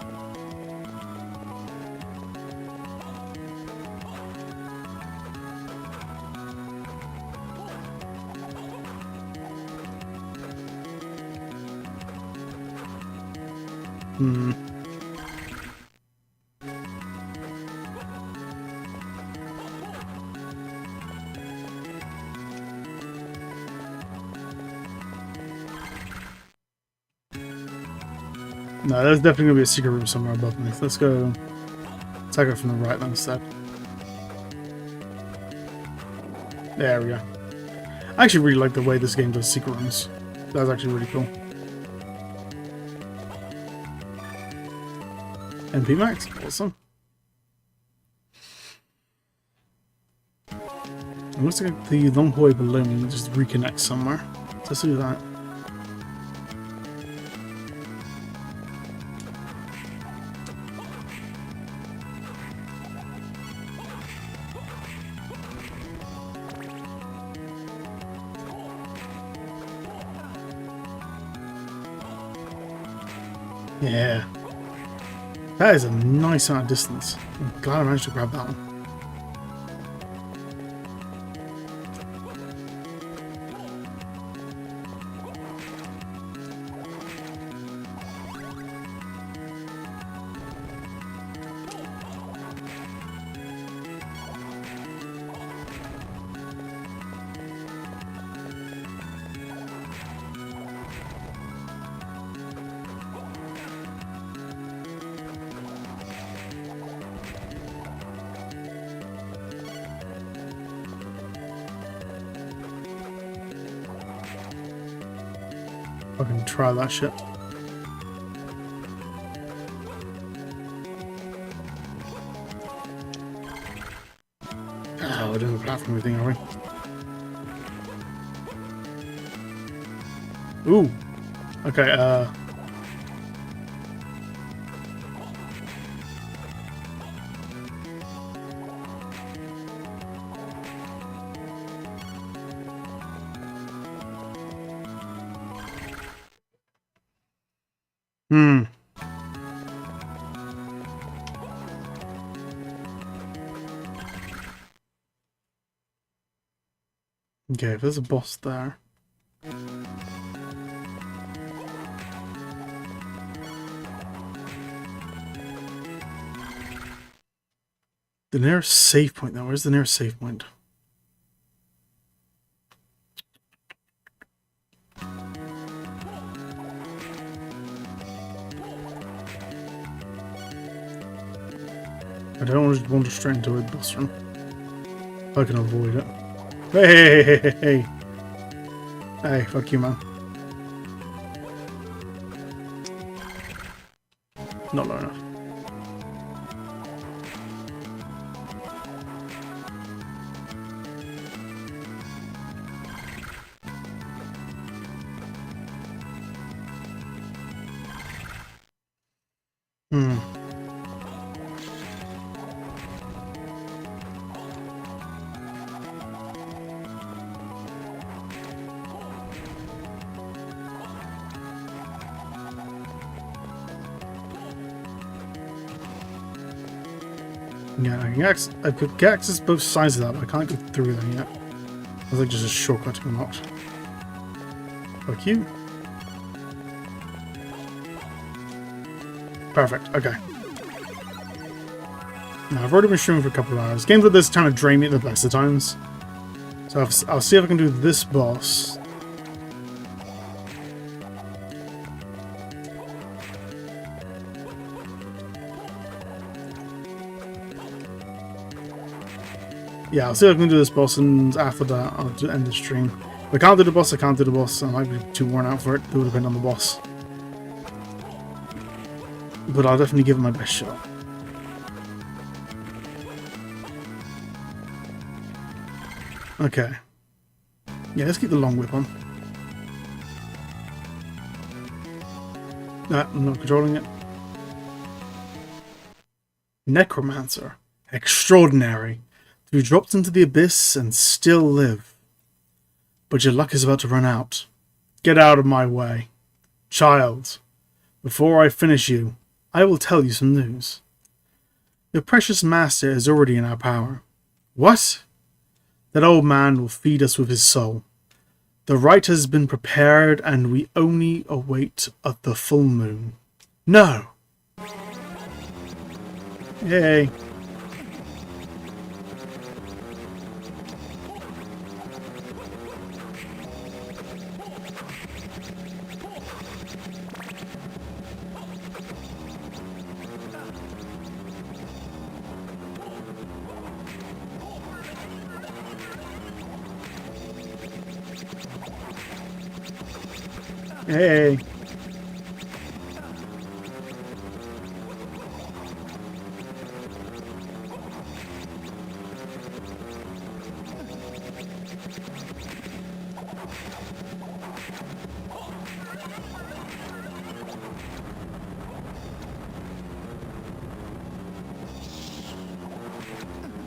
No, there's definitely going to be a secret room somewhere above me. Let's go attack it from the right then instead. There we go. I actually really like the way this game does secret rooms. That's actually really cool. MP max, awesome. It looks like the long hallway below me just reconnects somewhere. Let's do that. Yeah. That is a nice amount of distance. I'm glad I managed to grab that one. Fucking try that shit. Oh, we're doing the platform thing, are we? Ooh. Okay, Hmm. Okay, if there's a boss there. The nearest save point, though. Where's the nearest save point? I don't want to wander straight into a boss room. I can avoid it. Hey! Hey, fuck you, man. Not low enough. Hmm. Yeah, I could get access both sides of that, but I can't get through them yet. It's like just a shortcut to unlocked. Fuck you. Perfect, okay. Now, I've already been streaming for a couple of hours. Games like this kind of drain me at the best of times. So I'll see if I can do this boss. Yeah, I'll see if I can do this boss, and after that, I'll end the stream. If I can't do the boss, I can't do the boss. I might be too worn out for it. It will depend on the boss. But I'll definitely give it my best shot. Okay. Yeah, let's keep the long whip on. No, I'm not controlling it. Necromancer. Extraordinary. You dropped into the abyss and still live. But your luck is about to run out. Get out of my way. Child, before I finish you, I will tell you some news. Your precious master is already in our power. What? That old man will feed us with his soul. The rite has been prepared and we only await the full moon. No! Yay. Hey.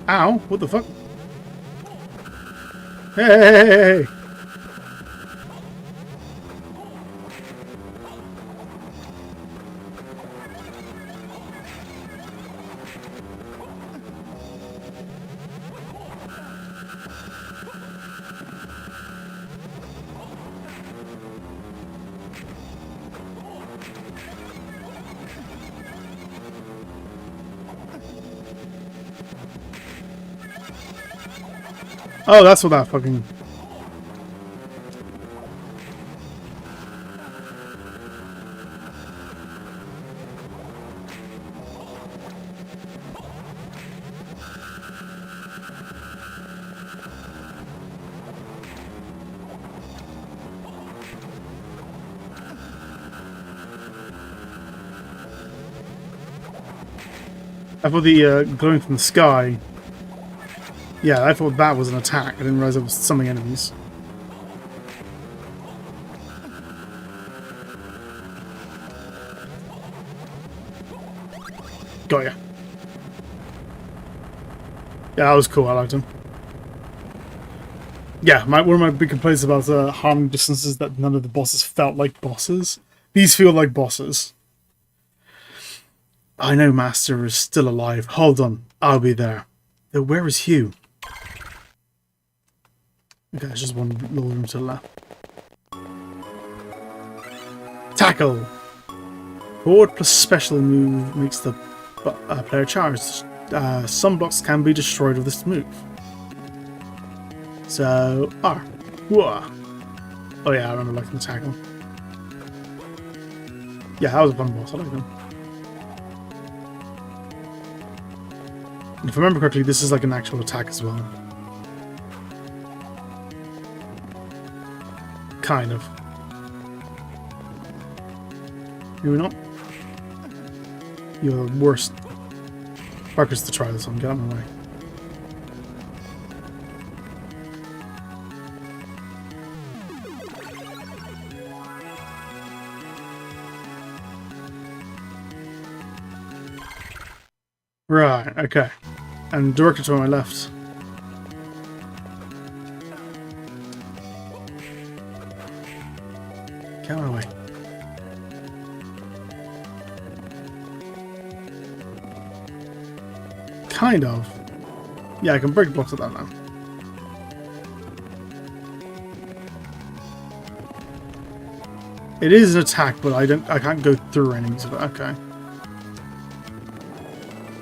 Ow, what the fuck? Hey! Oh, that's what that fucking... I thought the glowing from the sky... Yeah, I thought that was an attack. I didn't realize it was summoning enemies. Got ya. Yeah, that was cool. I liked him. Yeah, one of my big complaints about harming distances is that none of the bosses felt like bosses. These feel like bosses. I know Master is still alive. Hold on. I'll be there. Though where is Hugh? Okay, there's just one little room to the left. Tackle! Forward plus special move makes the player charged. Some blocks can be destroyed with this move. So, whoa. Oh yeah, I remember liking the tackle. Yeah, that was a fun boss. I like him. And if I remember correctly, this is like an actual attack as well. Kind of. Maybe not. You're the worst fuckers to try this one. Get out of my way. Right, okay. And directed to my left. Get out of my way. Kind of. Yeah, I can break blocks with that now. It is an attack, but I can't go through enemies with it. Okay.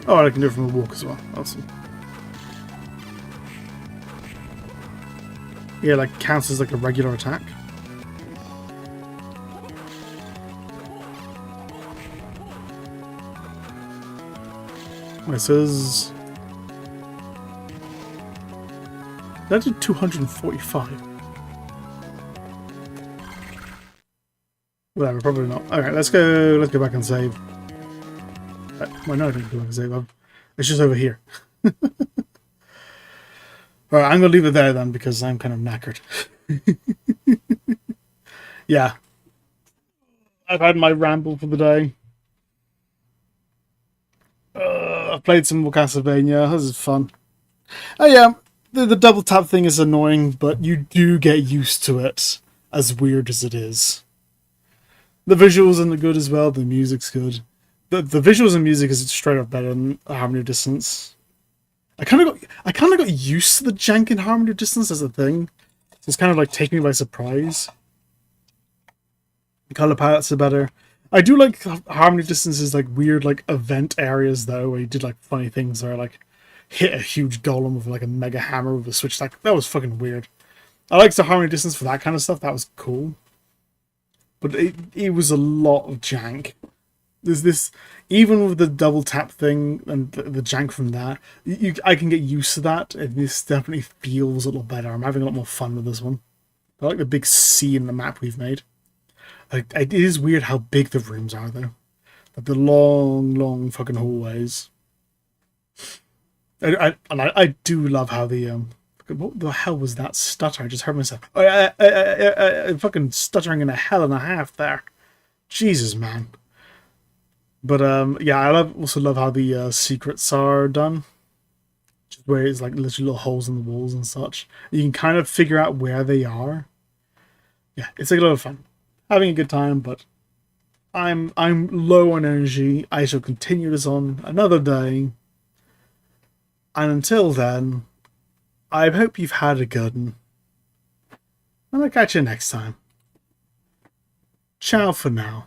Oh, and I can do it from a walk as well. Awesome. Yeah, like counts as like a regular attack. This is... That did 245. Whatever, probably not. Alright, let's go back and save. Well, no, I didn't go back and save. It's just over here. Alright, I'm gonna leave it there then because I'm kind of knackered. Yeah. I've had my ramble for the day. I've played some more Castlevania. This is fun. Oh yeah, the double tap thing is annoying, but you do get used to it, as weird as it is. The visuals are good as well. The music's good. The visuals and music is straight up better than Harmony of Distance. I kind of got used to the jank in Harmony of Distance as a thing. So it's kind of like taking me by surprise. The color palettes are better. I do like Harmony of Distance's like weird like event areas though, where you did like funny things or like hit a huge golem with like a mega hammer with a switch. Like that was fucking weird. I liked the Harmony of Distance for that kind of stuff. That was cool. But it was a lot of jank. There's this, even with the double tap thing and the jank from that, I can get used to that, and this definitely feels a little better. I'm having a lot more fun with this one. I like the big C in the map we've made. It is weird how big the rooms are, though. Like the long fucking hallways. I do love how the what the hell was that stutter? I just heard myself. Fucking stuttering in a hell and a half there. Jesus, man. But yeah, I also love how the secrets are done. Just where it's like literally little holes in the walls and such. You can kind of figure out where they are. Yeah, it's like a lot of fun. Having a good time, but I'm low on energy. I shall continue this on another day. And until then, I hope you've had a good one. And I'll catch you next time. Ciao for now.